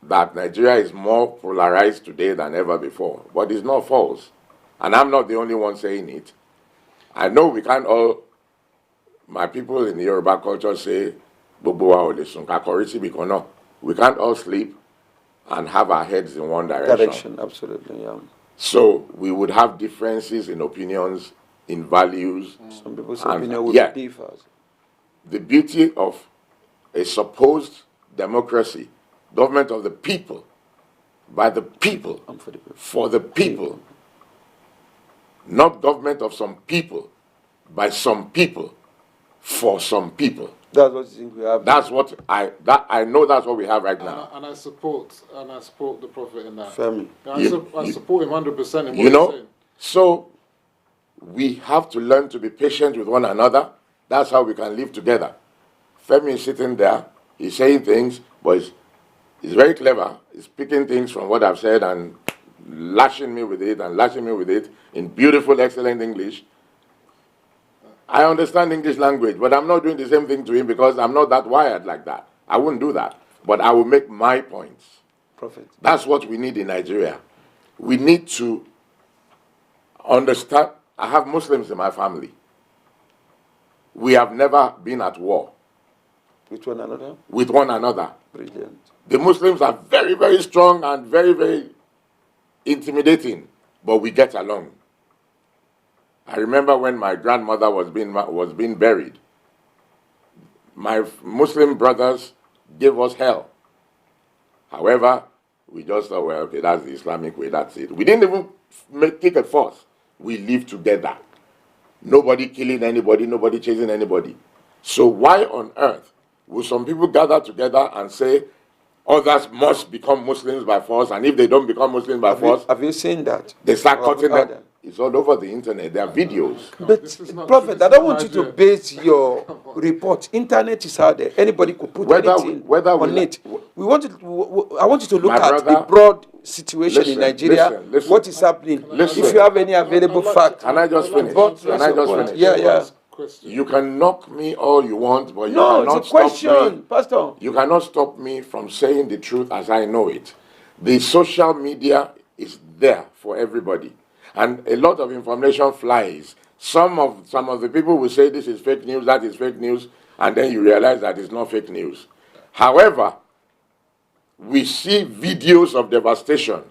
that Nigeria is more polarized today than ever before. But it's not false. And I'm not the only one saying it. I know we can't all, my people in the Yoruba culture say, we can't all sleep and have our heads in one direction. Absolutely, yeah. So we would have differences in opinions, in values. Some people's opinion would differ. The beauty of a supposed democracy, government of the people, by the people, for the people, not government of some people, by some people, for some people. That's what you think we have. That's what I know. That's what we have right now. And I support the Prophet in that. Femi. I support him 100% in what You he's know, saying. so we have to learn to be patient with one another. That's how we can live together. Femi is sitting there. He's saying things, but he's very clever. He's picking things from what I've said and lashing me with it in beautiful, excellent English. I understand English language, but I'm not doing the same thing to him because I'm not that wired like that. I wouldn't do that. But I will make my points. Prophet. That's what we need in Nigeria. We need to understand. I have Muslims in my family. We have never been at war. With one another? With one another. Brilliant. The Muslims are very, very strong and very, very intimidating, but we get along. I remember when my grandmother was being buried. My Muslim brothers gave us hell. However, we just thought, well, okay, that's the Islamic way, that's it. We didn't even take a fuss. We lived together. Nobody killing anybody, nobody chasing anybody. So why on earth will some people gather together and say, others must become Muslims by force, and if they don't become Muslims by force, have you seen that? They start cutting them. It's all over the internet. There are videos. But, Prophet, I don't want you to base your report. Internet is out there. Anybody could put anything on it. I want you to look at the broad situation in Nigeria. Listen. What is happening? If you have any available facts. Can I just finish? Yeah. You can knock me all you want, but you No, cannot it's a question, stop me. Pastor. You cannot stop me from saying the truth as I know it. The social media is there for everybody, and a lot of information flies. Some of the people will say this is fake news, that is fake news, and then you realize that it's not fake news. However, we see videos of devastation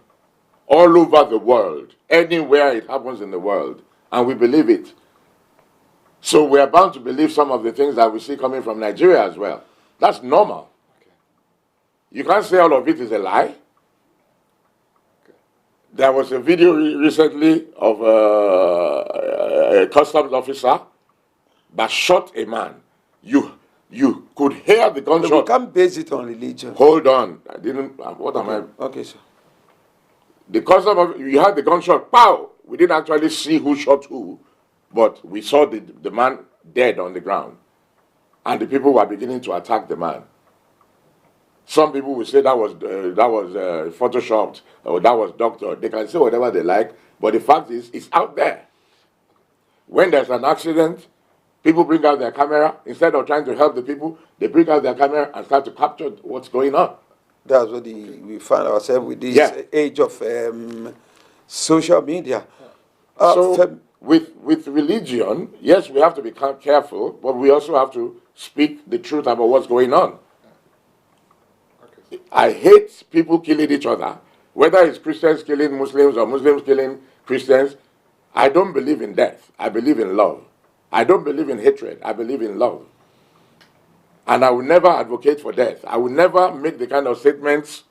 all over the world, anywhere it happens in the world, and we believe it. So we are bound to believe some of the things that we see coming from Nigeria as well. That's normal. You can't say all of it is a lie. There was a video recently of a customs officer that shot a man. You could hear the gunshot. We can't base it on religion. Hold on. I didn't. What am I? Okay, sir. The customs officer, you heard the gunshot. Pow! We didn't actually see who shot who, but we saw the man dead on the ground. And the people were beginning to attack the man. Some people will say that was photoshopped or that was doctored. They can say whatever they like, but the fact is, it's out there. When there's an accident, people bring out their camera. Instead of trying to help the people, they bring out their camera and start to capture what's going on. That's what we find ourselves with this age of social media. So with religion, yes, we have to be careful, but we also have to speak the truth about what's going on. I hate people killing each other, whether it's Christians killing Muslims or Muslims killing Christians. I don't believe in death. I believe in love. I don't believe in hatred. I believe in love. And I will never advocate for death. I will never make the kind of statements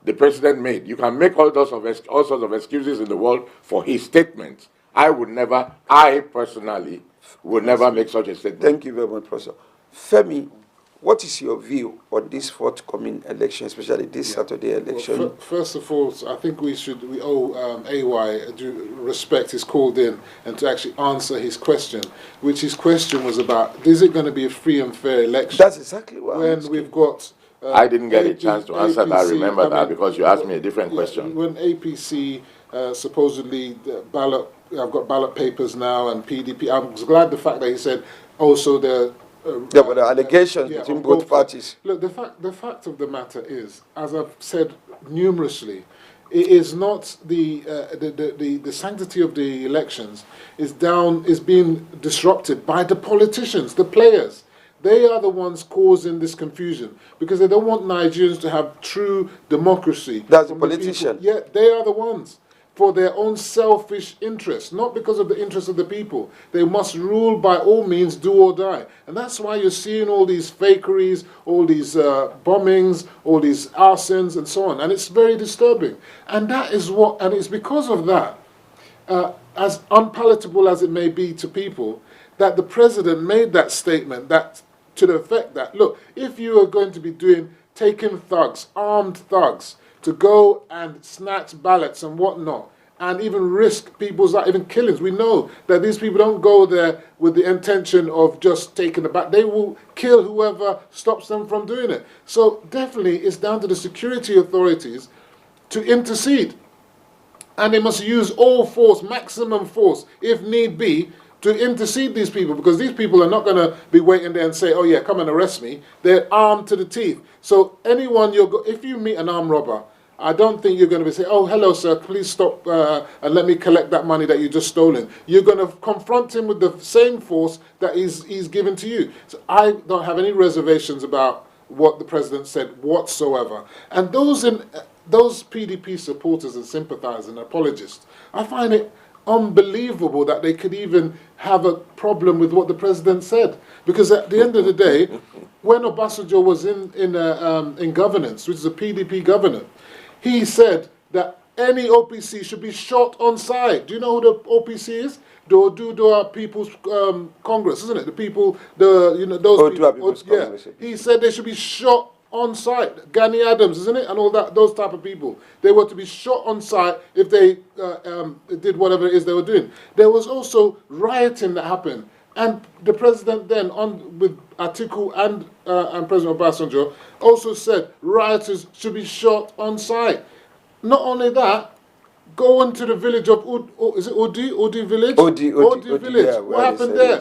the president made. You can make all sorts of excuses in the world for his statements. I personally would never make such a statement. Thank you very much, Professor. Femi, what is your view on this forthcoming election, especially this Saturday election? Well, first of all, I think we owe AY due respect. He's called in and to actually answer his question, which his question was about: is it going to be a free and fair election? That's exactly what when we've got. I didn't get a chance to answer that. Remember that because you asked me a different question. When APC supposedly I've got ballot papers now, and PDP. I'm glad the fact that he said also the. But the allegations between both parties. Look, the fact of the matter is, as I've said numerously, it is not the sanctity of the elections is being disrupted by the politicians, the players. They are the ones causing this confusion because they don't want Nigerians to have true democracy. That's the politician. Yeah, they are the ones. For their own selfish interests, not because of the interests of the people. They must rule by all means, do or die. And that's why you're seeing all these fakeries, all these bombings, all these arsons and so on. And it's very disturbing. And and it's because of that, as unpalatable as it may be to people, that the president made that statement that to the effect that, look, if you are going to be taking thugs, armed thugs, to go and snatch ballots and whatnot, and even risk people's lives, even killings. We know that these people don't go there with the intention of just taking the back. They will kill whoever stops them from doing it. So definitely it's down to the security authorities to intercede. And they must use all force, maximum force, if need be, to intercede these people, because these people are not going to be waiting there and say, oh yeah, come and arrest me. They're armed to the teeth. So anyone, if you meet an armed robber, I don't think you're going to be saying, oh, hello, sir, please stop and let me collect that money that you just stolen. You're going to confront him with the same force that he's given to you. So I don't have any reservations about what the president said whatsoever. And those PDP supporters and sympathizers and apologists, I find it unbelievable that they could even have a problem with what the president said. Because at the end of the day, when Obasanjo was in governance, which is a PDP governor, he said that any OPC should be shot on sight. Do you know who the OPC is? The Oduduwa People's Congress, isn't it? The people, those Oduduwa people. People's Congress. He said they should be shot on sight. Gani Adams, isn't it? And all that, those type of people. They were to be shot on sight if they did whatever it is they were doing. There was also rioting that happened. And the president then, with Atiku and President Obasanjo, also said rioters should be shot on sight. Not only that, go into the village of is it Odi village? Odi village. Yeah, what happened there?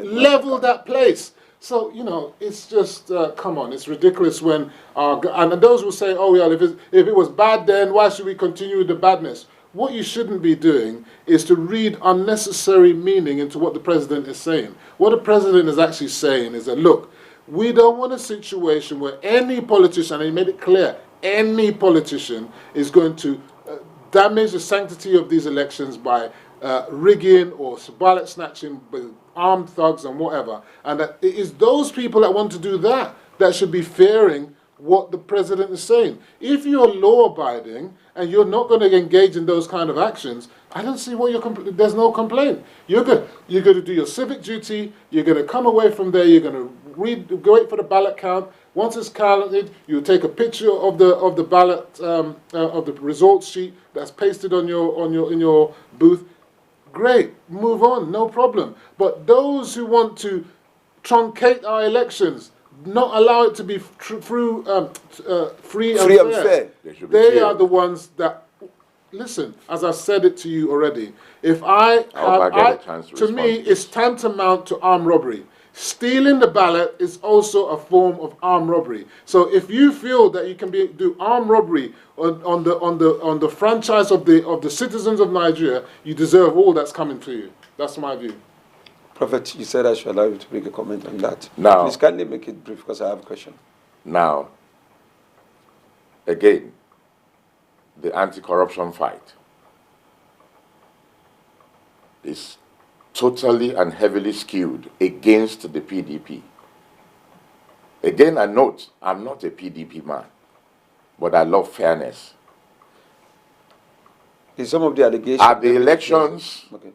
Level that place. So, it's just, come on, it's ridiculous when, and those will say, oh, yeah, if it was bad then, why should we continue with the badness? What you shouldn't be doing is to read unnecessary meaning into what the president is saying. What the president is actually saying is that, look, we don't want a situation where any politician, and he made it clear, any politician is going to damage the sanctity of these elections by rigging or ballot snatching with armed thugs and whatever. And that it is those people that want to do that should be fearing what the president is saying. If you're law-abiding and you're not going to engage in those kind of actions, I don't see what there's no complaint. You're going to do your civic duty. You're going to come away from there. You're going to wait for the ballot count. Once it's counted, you take a picture of the ballot of the results sheet that's pasted in your booth. Great, move on, no problem. But those who want to truncate our elections, not allow it to be free Free and and fair. fair. They are the ones that. Listen, as I said it to you already, if I hope I get a chance to to me, respond. it's tantamount to armed robbery. Stealing the ballot is also a form of armed robbery. So if you feel that you can do armed robbery on the franchise of the citizens of Nigeria, you deserve all that's coming to you. That's my view. Prophet, you said I should allow you to make a comment on that. Now, please kindly make it brief because I have a question. Now, again, the anti-corruption fight is totally and heavily skewed against the PDP. Again, I note, I'm not a PDP man, but I love fairness. In some of the allegations... At the elections, okay.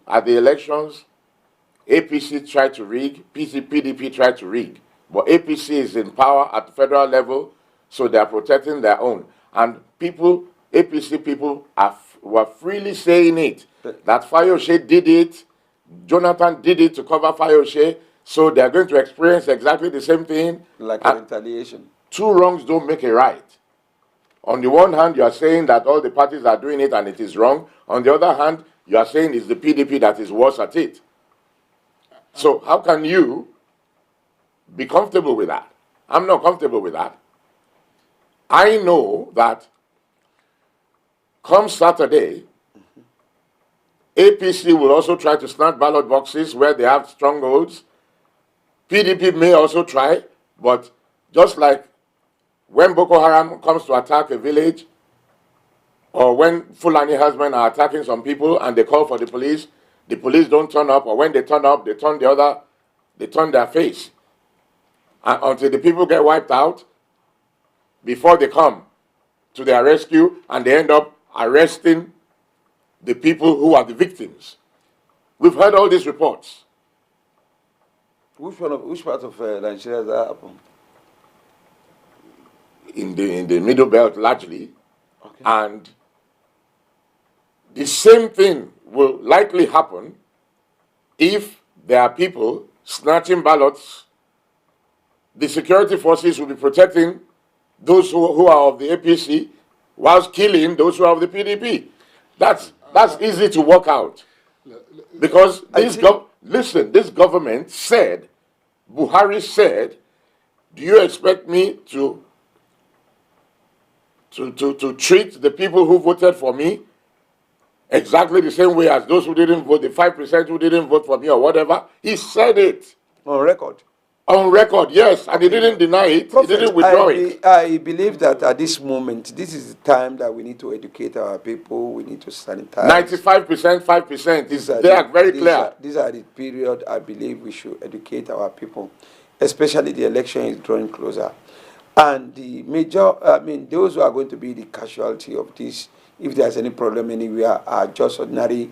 APC tried to rig, PDP tried to rig, but APC is in power at the federal level, so they are protecting their own. And people, APC people, were freely saying it, that Fayose did it, Jonathan did it to cover Fayose, so they are going to experience exactly the same thing. Like a retaliation. Two wrongs don't make a right. On the one hand, you are saying that all the parties are doing it and it is wrong. On the other hand, you are saying it's the PDP that is worse at it. So how can you be comfortable with that? I'm not comfortable with that. I know that come Saturday, APC will also try to snatch ballot boxes where they have strongholds. PDP may also try, but just like when Boko Haram comes to attack a village, or when Fulani herdsmen are attacking some people and they call for the police don't turn up, or when they turn up, they turn their face. And until the people get wiped out, before they come to their rescue, and they end up arresting the people who are the victims. We've heard all these reports. Which part of Nigeria has that happened? In the middle belt, largely. Okay. And the same thing will likely happen if there are people snatching ballots. The security forces will be protecting those who are of the APC whilst killing those who are of the PDP. That's easy to work out. Because this government said, Buhari said, do you expect me to treat the people who voted for me exactly the same way as those who didn't vote, the 5% who didn't vote for me or whatever? He said it. On record? On record, yes, and he didn't deny it. Prophet, he didn't withdraw it. I believe that at this moment, this is the time that we need to educate our people. We need to sanitize. 95%, 5%. They are very clear. These are the period I believe we should educate our people, especially the election is drawing closer. And the those who are going to be the casualty of this, if there's any problem anywhere, are just ordinary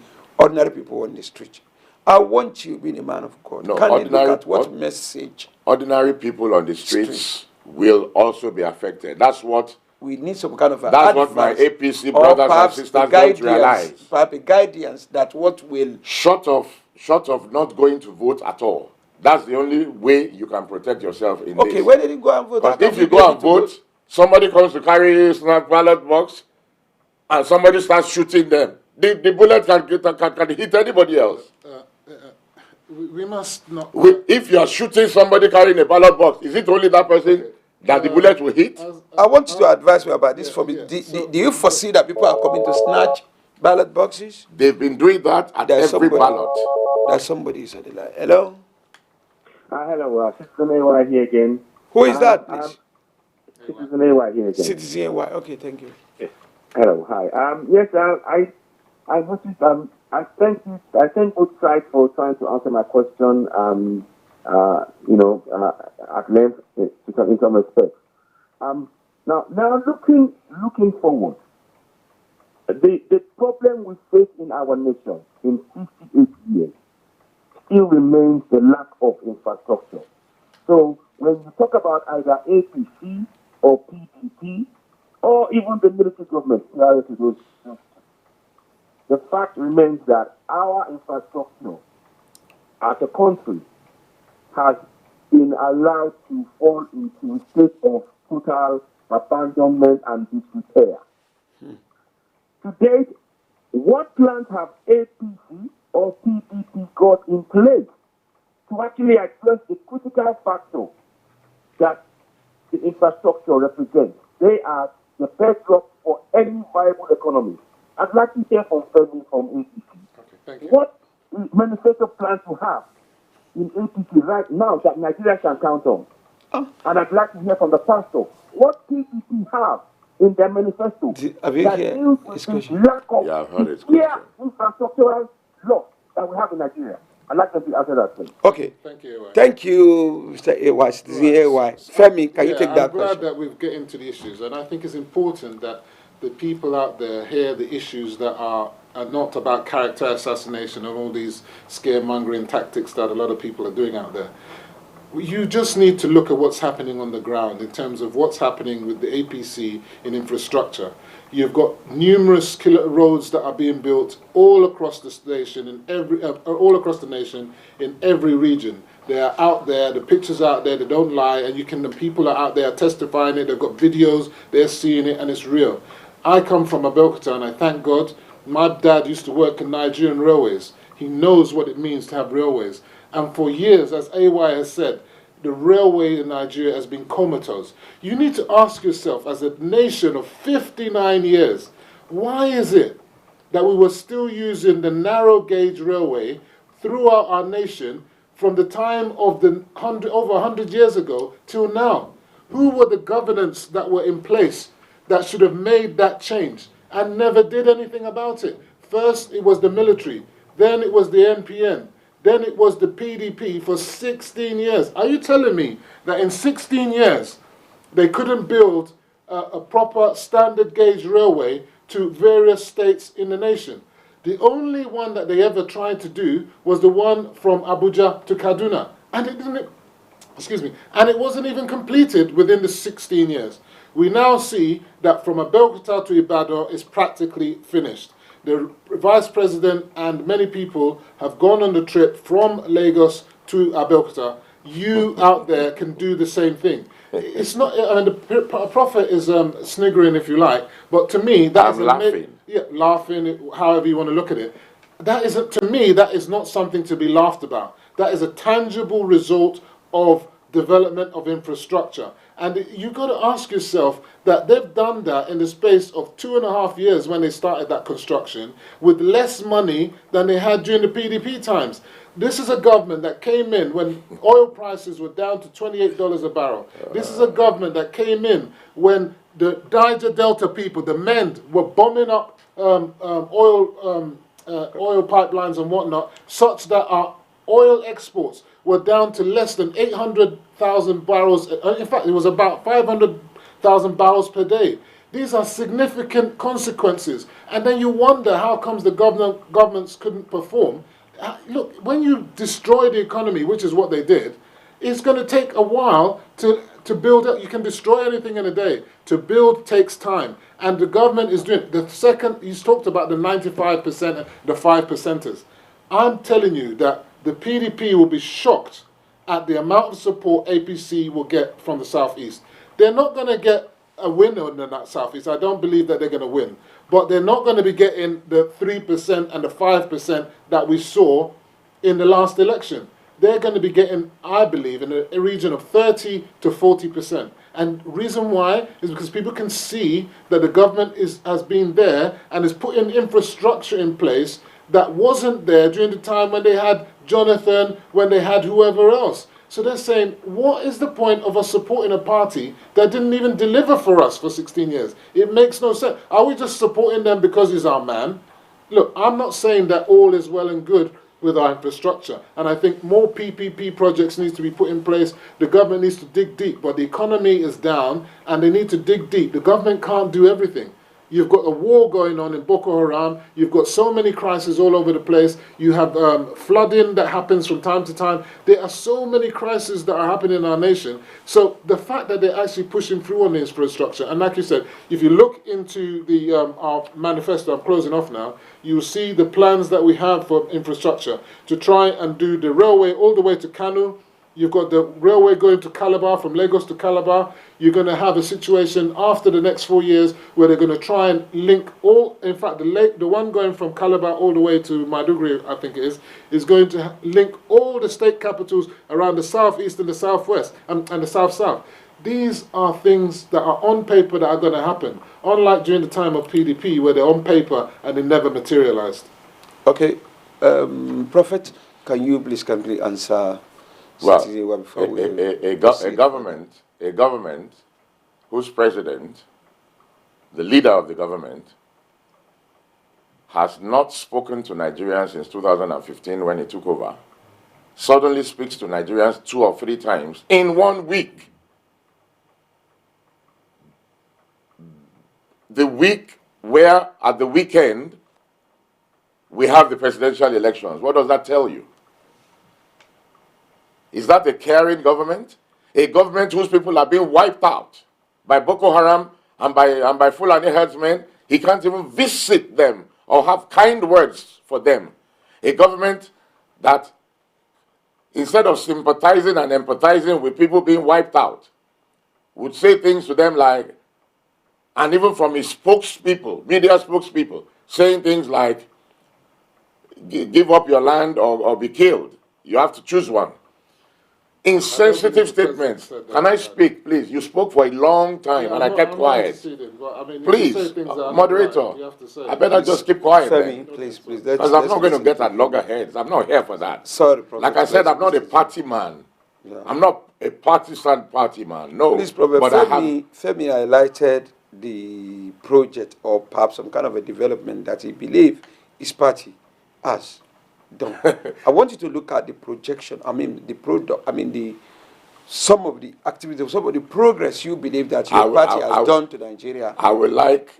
people on the street. I want you, being a man of God, no, can you look at what message? Ordinary people on the streets will also be affected. That's what we need, some kind of that's what my APC brothers and sisters don't realize. Perhaps a guidance that what will... Short of not going to vote at all. That's the only way you can protect yourself in this. Okay, when did you go and vote? But if you go and vote, somebody comes to carry a snap ballot box, and somebody starts shooting them. The bullet can hit anybody else. We must not... If you are shooting somebody carrying a ballot box, is it only that person that the bullet will hit? I want you to advise me about this for me. Do you foresee that people are coming to snatch ballot boxes? They've been doing that at every ballot. There's somebody is on the line. Hello? Hello, Citizen AY here again. Who is that, please? Citizen AY here again. Citizen AY. Okay, thank you. Yes. Hello, hi. Yes, I noticed, I thank both sides for trying to answer my question, at length, in some respects. Now looking forward, the problem we face in our nation in 58 years still remains the lack of infrastructure. So when you talk about either APC or PDP or even the military government prior to those, the fact remains that our infrastructure as a country has been allowed to fall into a state of total abandonment and disrepair. To date, what plans have APC or PDP got in place to actually address the critical factor that the infrastructure represents? They are the bedrock for any viable economy. I'd like to hear from Femi from APC. Okay, thank you. What manifesto plans to have in APC right now that Nigeria can count on? And I'd like to hear from the pastor. What PDP have in their manifesto Have you that heard deals his with the question? lack of Yeah, I've heard his clear question. infrastructural loss that we have in Nigeria? I'd like them to answer that, please. Okay. Thank you, AY. Thank you, Mr. AY. Citizen AY. Femi, can you take that I'm glad question? that we've get into the issues, and I think it's important that the people out there hear the issues that are not about character assassination and all these scaremongering tactics that a lot of people are doing out there. You just need to look at what's happening on the ground in terms of what's happening with the APC in infrastructure. You've got numerous roads that are being built all across the nation, in every region. They are out there. The pictures are out there. They don't lie, and the people are out there testifying it. They've got videos. They're seeing it, and it's real. I come from Abeokuta, and I thank God. My dad used to work in Nigerian railways. He knows what it means to have railways. And for years, as AY has said, the railway in Nigeria has been comatose. You need to ask yourself, as a nation of 59 years, why is it that we were still using the narrow gauge railway throughout our nation from the time of over 100 years ago till now? Who were the governments that were in place that should have made that change and never did anything about it? First, it was the military. Then it was the NPN. Then it was the PDP for 16 years. Are you telling me that in 16 years they couldn't build a proper standard gauge railway to various states in the nation? The only one that they ever tried to do was the one from Abuja to Kaduna. And and it wasn't even completed within the 16 years. We now see that from Abeokuta to Ibadan is practically finished. The Vice President and many people have gone on the trip from Lagos to Abeokuta. You out there can do the same thing. It's not, I mean, the prophet is sniggering, if you like, but to me, that's laughing. Laughing, however you want to look at it. To me, that is not something to be laughed about. That is a tangible result of development of infrastructure. And you've got to ask yourself that they've done that in the space of 2.5 years when they started that construction with less money than they had during the PDP times. This is a government that came in when oil prices were down to $28 a barrel. This is a government that came in when the Niger Delta people, the men, were bombing up oil pipelines and whatnot, such that our oil exports were down to less than 800,000 barrels. In fact, it was about 500,000 barrels per day. These are significant consequences. And then you wonder how comes the governments couldn't perform. Look, when you destroy the economy, which is what they did, it's going to take a while to build up. You can destroy anything in a day. To build takes time. And the government is doing it. The second, you talked about the 95%, the 5%ers. I'm telling you that the PDP will be shocked at the amount of support APC will get from the Southeast. They're not going to get a win in that Southeast. I don't believe that they're going to win. But they're not going to be getting the 3% and the 5% that we saw in the last election. They're going to be getting, I believe, in a region of 30 to 40%. And reason why is because people can see that the government has been there and is putting infrastructure in place that wasn't there during the time when they had Jonathan, when they had whoever else. So they're saying, what is the point of us supporting a party that didn't even deliver for us for 16 years? It makes no sense. Are we just supporting them because he's our man? Look, I'm not saying that all is well and good with our infrastructure. And I think more PPP projects need to be put in place. The government needs to dig deep. But the economy is down and they need to dig deep. The government can't do everything. You've got a war going on in Boko Haram. You've got so many crises all over the place. You have flooding that happens from time to time. There are so many crises that are happening in our nation. So the fact that they're actually pushing through on the infrastructure, and like you said, if you look into the our manifesto, I'm closing off now, you'll see the plans that we have for infrastructure to try and do the railway all the way to Kano. You've got the railway going to Calabar, from Lagos to Calabar. You're going to have a situation after the next 4 years where they're going to try and link all, in fact, the one going from Calabar all the way to Maiduguri, I think it is going to link all the state capitals around the southeast and the southwest and the south-south. These are things that are on paper that are going to happen, unlike during the time of PDP where they're on paper and they never materialized. Okay. Prophet, can you please kindly answer? Well, a government whose president, the leader of the government, has not spoken to Nigerians since 2015 when he took over, suddenly speaks to Nigerians 2 or 3 times in 1 week. The week where, at the weekend, we have the presidential elections. What does that tell you? Is that a caring government? A government whose people are being wiped out by Boko Haram and by Fulani herdsmen? He can't even visit them or have kind words for them. A government that, instead of sympathizing and empathizing with people being wiped out, would say things to them like, and even from his spokespeople, media spokespeople, saying things like, give up your land or be killed. You have to choose one. Insensitive statements. Can I speak, please? You spoke for a long time and I kept quiet. Please, moderator, I better just keep quiet. Femi, please. Because I'm not going to get at loggerheads. I'm not here for that. Sorry, Prophet. Like I said, I'm not a party man. Yeah. I'm not a partisan party man. No. Please, Prophet, but Femi highlighted the project or perhaps some kind of a development that he believes his party has done. I want you to look at the projection, the product, some of the activities, some of the progress you believe that your party has done to Nigeria. I would like,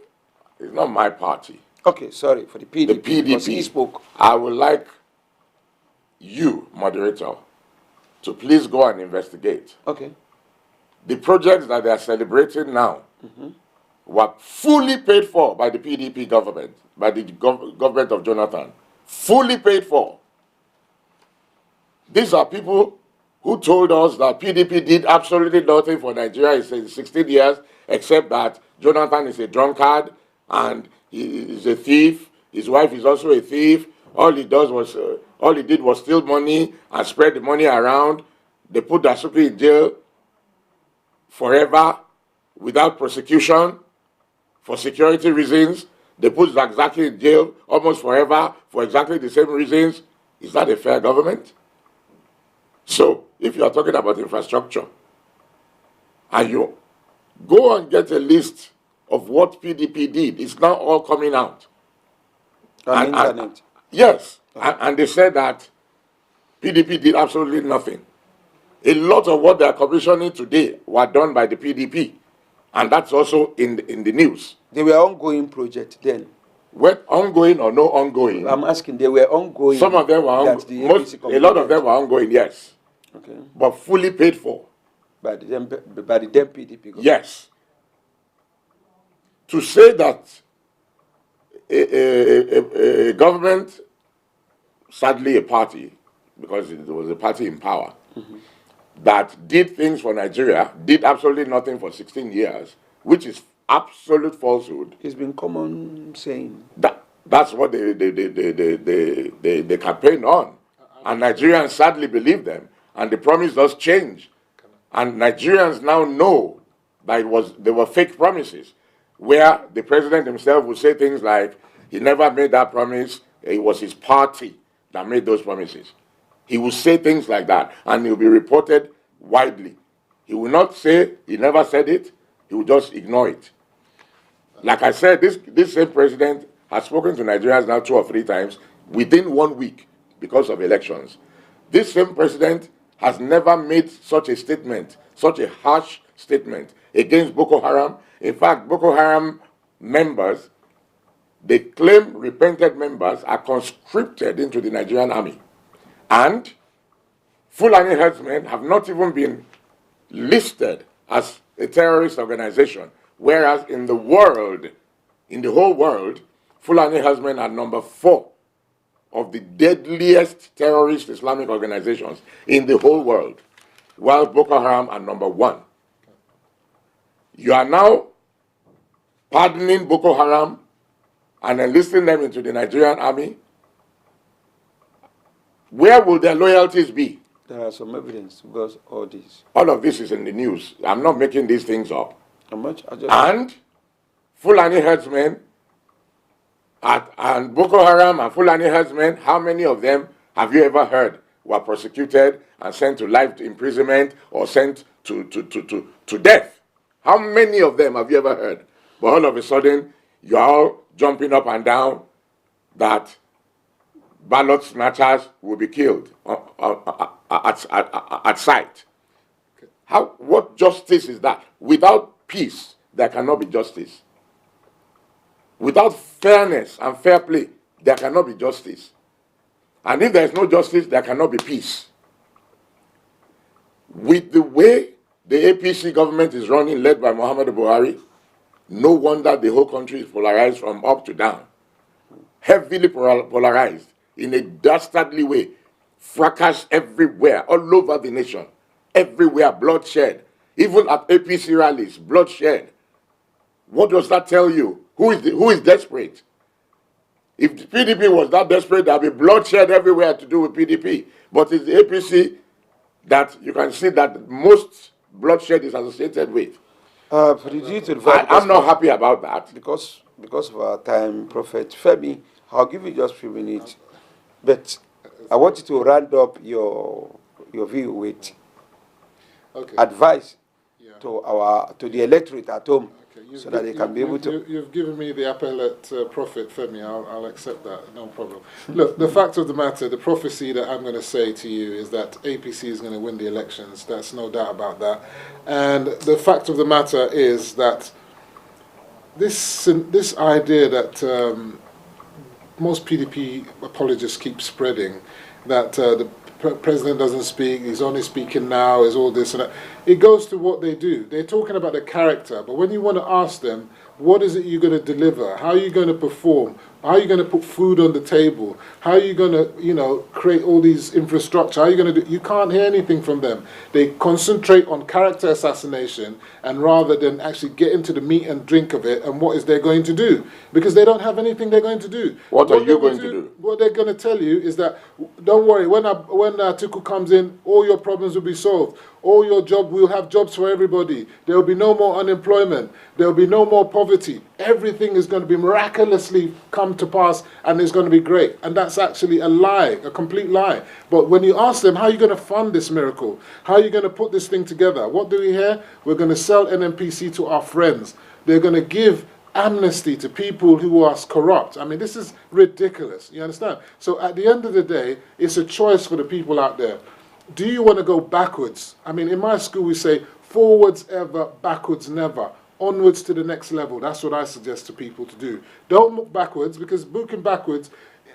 it's not my party. Okay, sorry, for the PDP. The PDP. Because he spoke. I would like you, moderator, to please go and investigate. Okay. The projects that they are celebrating now were fully paid for by the PDP government, by the government of Jonathan. Fully paid for. These are people who told us that PDP did absolutely nothing for Nigeria in 16 years, except that Jonathan is a drunkard and he is a thief. His wife is also a thief. All he did was steal money and spread the money around. They put Dasuki in jail forever without prosecution for security reasons. They put Zakzaki in jail almost forever for exactly the same reasons. Is that a fair government? So, if you are talking about infrastructure, and you go and get a list of what PDP did, it's now all coming out. On internet? Yes. And they said that PDP did absolutely nothing. A lot of what they are commissioning today were done by the PDP. And that's also in the news. They were ongoing projects then. Well, ongoing or no ongoing? I'm asking, they were ongoing. Some of them were ongoing. A lot of them were ongoing, yes. Okay. But fully paid for. By the then PDP government. Yes. To say that a government, sadly a party, because it was a party in power, that did things for Nigeria, did absolutely nothing for 16 years, which is absolute falsehood. It's been common saying. That's what they campaign on. And Nigerians sadly believe them. And the promise does change. And Nigerians now know that they were fake promises, where the president himself would say things like, he never made that promise, it was his party that made those promises. He will say things like that, and it will be reported widely. He will not say he never said it, he will just ignore it. Like I said, this same president has spoken to Nigerians now 2 or 3 times within 1 week because of elections. This same president has never made such a statement, such a harsh statement against Boko Haram. In fact, Boko Haram members, they claim repented members, are conscripted into the Nigerian army. And Fulani herdsmen have not even been listed as a terrorist organization, whereas in the world, in the whole world, Fulani herdsmen are number 4 of the deadliest terrorist Islamic organizations in the whole world. while Boko Haram are number 1. You are now pardoning Boko Haram and enlisting them into the Nigerian army. Where will their loyalties be? There are some evidence because all this. All of this is in the news. I'm not making these things up. How much? And Fulani herdsmen and Boko Haram and Fulani herdsmen, how many of them have you ever heard were prosecuted and sent to life imprisonment or sent to death? How many of them have you ever heard? But all of a sudden, you're all jumping up and down that ballot snatchers will be killed at sight. What justice is that? Without peace, there cannot be justice. Without fairness and fair play, there cannot be justice. And if there is no justice, there cannot be peace. With the way the APC government is running, led by Muhammadu Buhari, no wonder the whole country is polarized from up to down. Heavily polarized in a dastardly way. Fracas everywhere, all over the nation. Everywhere, bloodshed. Even at APC rallies, bloodshed. What does that tell you? Who is desperate? If the PDP was that desperate, there would be bloodshed everywhere to do with PDP. But it's the APC that you can see that most bloodshed is associated with. I'm not happy about that. Because of our time, Prophet Femi, I'll give you just a few minutes. But I want you to round up your view with advice to the electorate at home, so that they can be able to. You've given me the appellate Prophet Femi. I'll accept that, no problem. Look, the fact of the matter, the prophecy that I'm going to say to you is that APC is going to win the elections. That's no doubt about that. And the fact of the matter is that this idea that most PDP apologists keep spreading, that the president doesn't speak, he's only speaking now, is all this and that. It goes to what they do. They're talking about the character, but when you want to ask them, what is it you're going to deliver? How are you going to perform? How are you going to put food on the table? How are you going to, create all these infrastructure? How are you going to do? You can't hear anything from them. They concentrate on character assassination, and rather than actually get into the meat and drink of it and what is they're going to do, because they don't have anything they're going to do. What are you going to do? What they're going to tell you is that, don't worry, when Atiku comes in, all your problems will be solved. All your job, we'll have jobs for everybody. There will be no more unemployment. There will be no more poverty. Everything is going to be miraculously come to pass, and it's going to be great. And that's actually a lie, a complete lie. But when you ask them, how are you going to fund this miracle? How are you going to put this thing together? What do we hear? We're going to sell NNPC to our friends. They're going to give amnesty to people who are corrupt. I mean, this is ridiculous. You understand? So at the end of the day, it's a choice for the people out there. Do you want to go backwards? I mean, in my school we say, forwards ever, backwards never. Onwards to the next level. That's what I suggest to people to do. Don't look backwards, because looking backwards,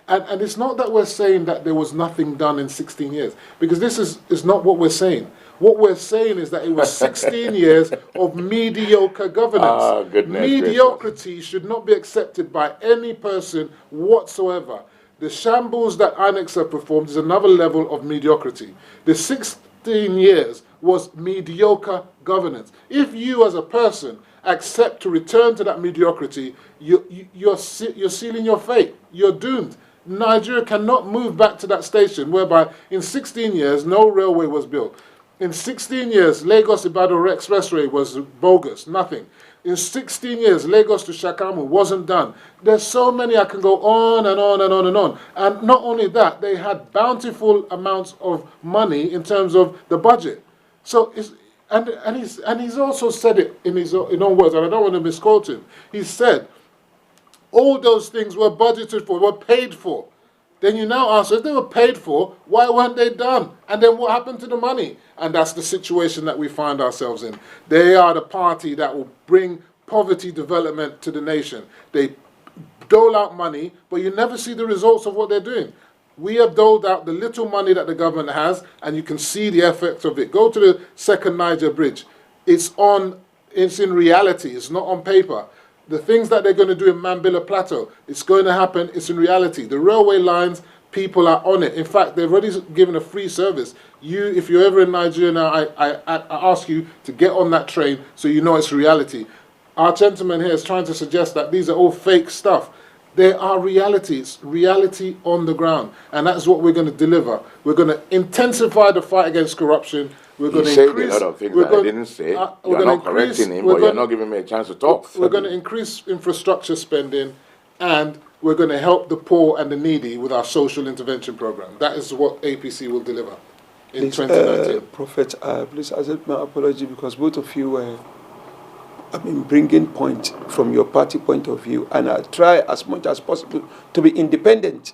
and it's not that we're saying that there was nothing done in 16 years, because this is not what we're saying. What we're saying is that it was 16 years of mediocre governance. Mediocrity should not be accepted by any person whatsoever. The shambles that Annexa performed is another level of mediocrity. The 16 years was mediocre governance. If you as a person accept to return to that mediocrity, you're sealing your fate. You're doomed. Nigeria cannot move back to that station whereby in 16 years no railway was built. In 16 years, Lagos-Ibadan Expressway was bogus, nothing. In 16 years, Lagos to Shakamu wasn't done. There's so many, I can go on and on and on and on. And not only that, they had bountiful amounts of money in terms of the budget. So, he's also said it in his own words, and I don't want to misquote him. He said, all those things were budgeted for, were paid for. Then you now ask, if they were paid for, why weren't they done? And then what happened to the money? And that's the situation that we find ourselves in. They are the party that will bring poverty development to the nation. They dole out money, but you never see the results of what they're doing. We have doled out the little money that the government has, and you can see the effects of it. Go to the second Niger bridge. It's in reality, it's not on paper. The things that they're going to do in Mambilla Plateau, it's going to happen, it's in reality. The railway lines, People are on it. In fact, they've already given a free service. If you're ever in Nigeria now, I ask you to get on that train so you know it's reality. Our gentleman here is trying to suggest that these are all fake stuff. There are realities, reality on the ground, and that's what we're going to deliver. We're going to intensify the fight against corruption. We're going to increase. He said a lot of things that I didn't say. You're not correcting him, but you're not giving me a chance to talk. We're going to increase infrastructure spending, and we're going to help the poor and the needy with our social intervention program. That is what APC will deliver in 2019. Prophet, please accept my apology because both of you were, bringing point from your party point of view, and I'll try as much as possible to be independent.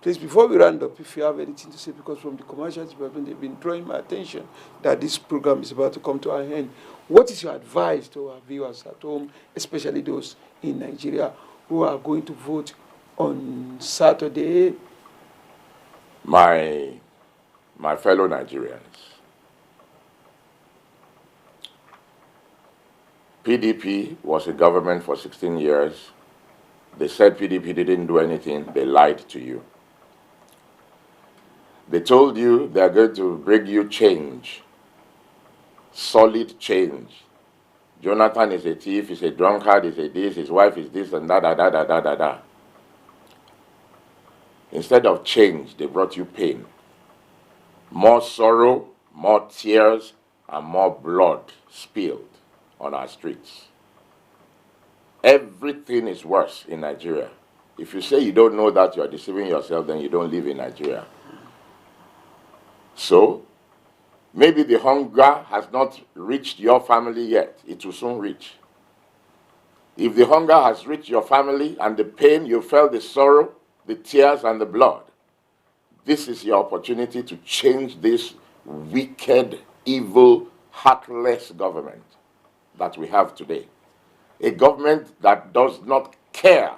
Please, before we round up, if you have anything to say, because from the commercial department, they've been drawing my attention that this program is about to come to an end. What is your advice to our viewers at home, especially those in Nigeria who are going to vote on Saturday? My fellow Nigerians, PDP was a government for 16 years. They said PDP didn't do anything. They lied to you. They told you they're going to bring you change, solid change. Jonathan is a thief, he's a drunkard, he's a this, his wife is this and da. Instead of change, they brought you pain. More sorrow, more tears, and more blood spilled on our streets. Everything is worse in Nigeria. If you say you don't know that, you are deceiving yourself, then you don't live in Nigeria. So, maybe the hunger has not reached your family yet. It will soon reach. If the hunger has reached your family and the pain, you felt the sorrow, the tears, and the blood, this is your opportunity to change this wicked, evil, heartless government that we have today. A government that does not care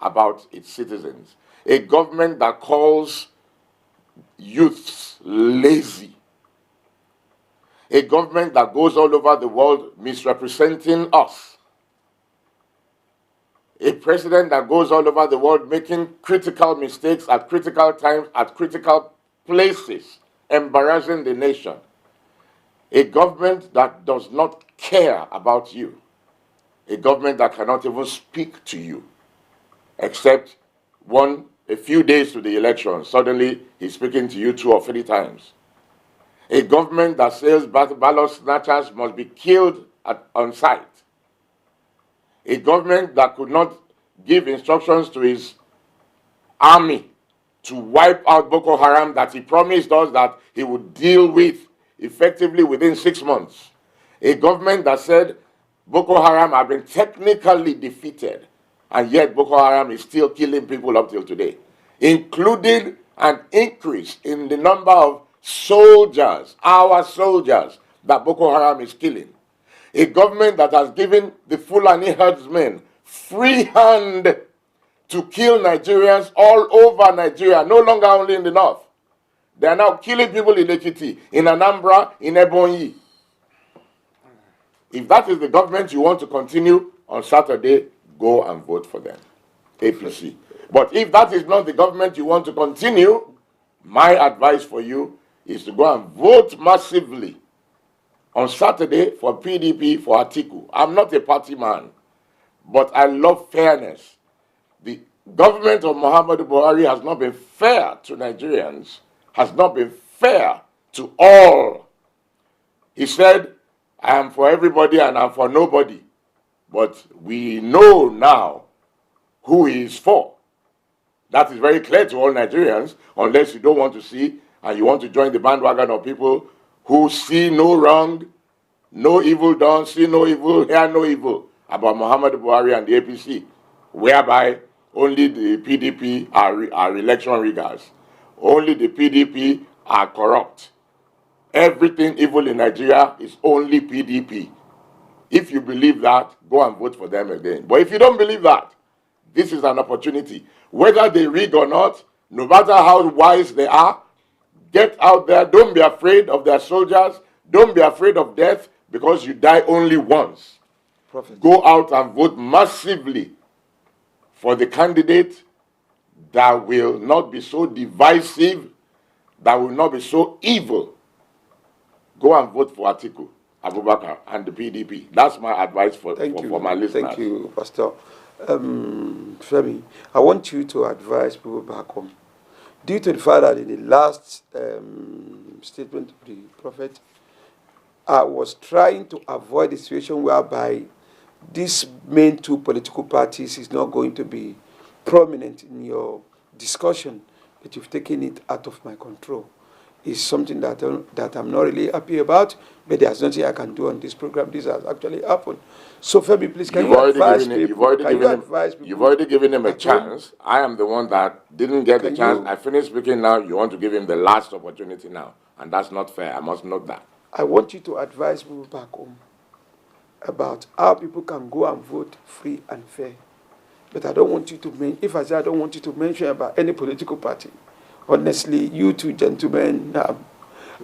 about its citizens. A government that calls youths lazy. A government that goes all over the world misrepresenting us. A president that goes all over the world making critical mistakes at critical times, at critical places, embarrassing the nation. A government that does not care about you. A government that cannot even speak to you, except a few days to the election, suddenly he's speaking to you 2 or 3 times. A government that says ballot snatchers must be killed on sight. A government that could not give instructions to his army to wipe out Boko Haram that he promised us that he would deal with effectively within 6 months. A government that said Boko Haram have been technically defeated, and yet Boko Haram is still killing people up till today, including an increase in the number of soldiers, our soldiers, that Boko Haram is killing. A government that has given the Fulani herdsmen free hand to kill Nigerians all over Nigeria, no longer only in the north. They are now killing people in Ekiti, in Anambra, in Ebonyi. If that is the government you want to continue on Saturday, go and vote for them, APC. But if that is not the government you want to continue, my advice for you is to go and vote massively on Saturday for PDP, for Atiku. I'm not a party man, but I love fairness. The government of Muhammadu Buhari has not been fair to Nigerians, has not been fair to all. He said, I am for everybody and I'm for nobody. But we know now who he is for. That is very clear to all Nigerians, unless you don't want to see and you want to join the bandwagon of people who see no wrong, no evil done, see no evil, hear no evil about Muhammadu Buhari and the APC, whereby only the PDP are election riggers. Only the PDP are corrupt. Everything evil in Nigeria is only PDP. If you believe that, go and vote for them again. But if you don't believe that, this is an opportunity. Whether they rig or not, no matter how wise they are, get out there. Don't be afraid of their soldiers. Don't be afraid of death, because you die only once. Prophet. Go out and vote massively for the candidate that will not be so divisive, that will not be so evil, go and vote for Atiku Abubakar and the PDP. That's my advice for my listeners. Thank you, Pastor. Femi, I want you to advise people back home. Due to the fact that in the last statement of the prophet, I was trying to avoid a situation whereby these main two political parties is not going to be prominent in your discussion, but you've taken it out of my control. It's something that I'm not really happy about, but there's nothing I can do on this program. This has actually happened. So, Femi, please, can you advise people? You've already given him a chance. I am the one that didn't get the chance. I finished speaking now. You want to give him the last opportunity now, and that's not fair. I must note that. I want you to advise people back home about how people can go and vote free and fair. But I don't want you to if I say I don't want you to mention about any political party, honestly, you two gentlemen, I'm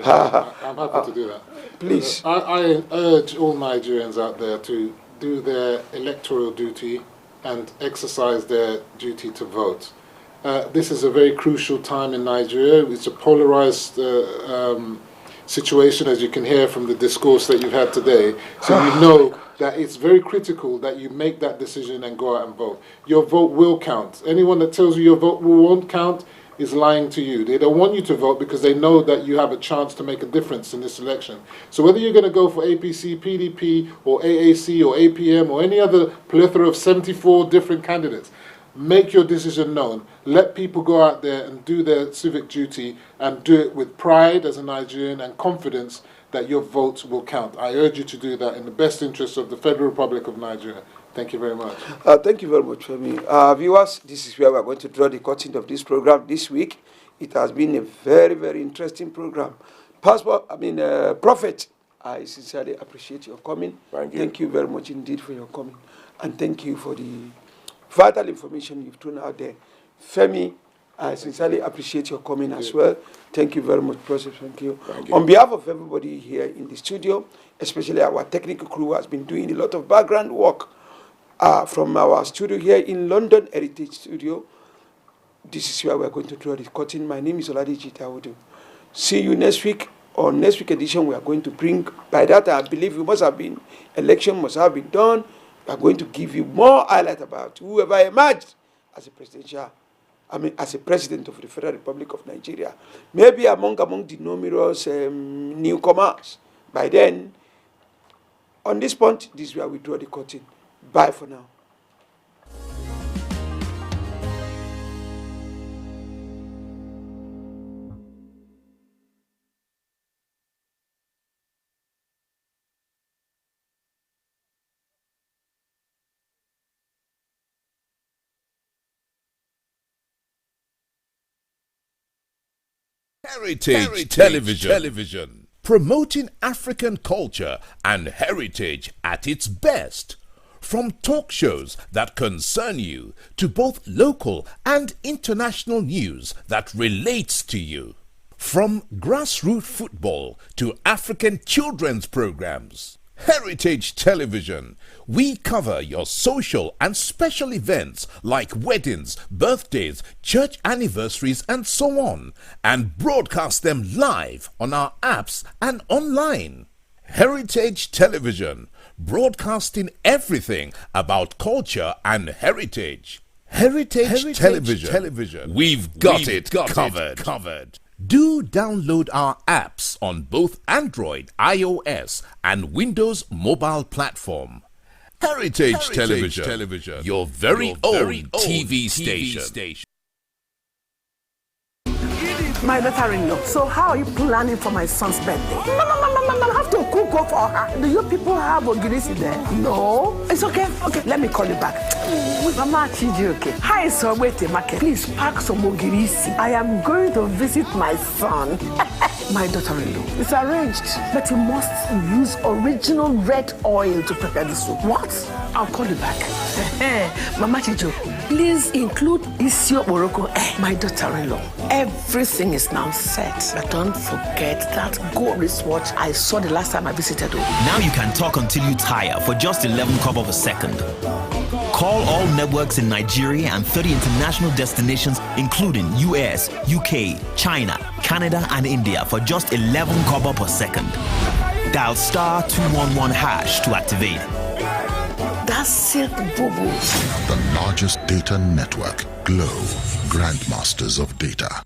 happy to do that. Please. I urge all Nigerians out there to do their electoral duty and exercise their duty to vote. This is a very crucial time in Nigeria. It's a polarized situation, as you can hear from the discourse that you've had today. So you know that it's very critical that you make that decision and go out and vote. Your vote will count. Anyone that tells you your vote won't count is lying to you. They don't want you to vote because they know that you have a chance to make a difference in this election. So whether you're going to go for APC, PDP, or AAC, or APM, or any other plethora of 74 different candidates, make your decision known. Let people go out there and do their civic duty and do it with pride as a Nigerian and confidence that your votes will count. I urge you to do that in the best interest of the Federal Republic of Nigeria. Thank you very much. Thank you very much, Femi. Viewers, this is where we're going to draw the curtain of this program this week. It has been a very, very interesting program. Prophet, I sincerely appreciate your coming. Thank you. Thank you very much indeed for your coming. And thank you for the vital information you've thrown out there. Femi, I sincerely appreciate your coming as well. Thank you very much, Prophet. Thank you. On behalf of everybody here in the studio, especially our technical crew who has been doing a lot of background work from our studio here in London, Heritage Studio, this is where we're going to draw the curtain. My name is Oladiji Tawudu. See you next week. On next week edition, we are going to bring, by that I believe election must have been done. We are going to give you more highlight about whoever emerged as a president of the Federal Republic of Nigeria. Maybe among the numerous newcomers. By then, on this point, this is where we draw the curtain. Bye for now. Heritage Television. Promoting African culture and heritage at its best. From talk shows that concern you to both local and international news that relates to you. From grassroots football to African children's programs. Heritage Television. We cover your social and special events like weddings, birthdays, church anniversaries, and so on, and broadcast them live on our apps and online. Heritage Television, broadcasting everything about culture and heritage. Heritage Television. We've got it covered. Do download our apps on both Android, iOS, and Windows mobile platform. Heritage Television, your very own TV station. My daughter-in-law, so how are you planning for my son's birthday? I have to cook up for her. Do you people have ogirisi there? No? It's okay. Okay, let me call you back. Mama Chijioke. Hi, so wait a market. Please pack some ogirisi. I am going to visit my son. My daughter-in-law. It's arranged, but you must use original red oil to prepare the soup. What? I'll call you back. Mama Chijo, please include Isio Morocco. My daughter-in-law. Everything is now set. But don't forget that gold wristwatch I saw the last time I visited. Now you can talk until you tire for just 11 kobo a second. Call all networks in Nigeria and 30 international destinations, including US, UK, China, Canada, and India for just 11 kobo per second. Dial star 211 hash to activate. That's silk boo-boo. The largest data network, Glow, Grandmasters of Data.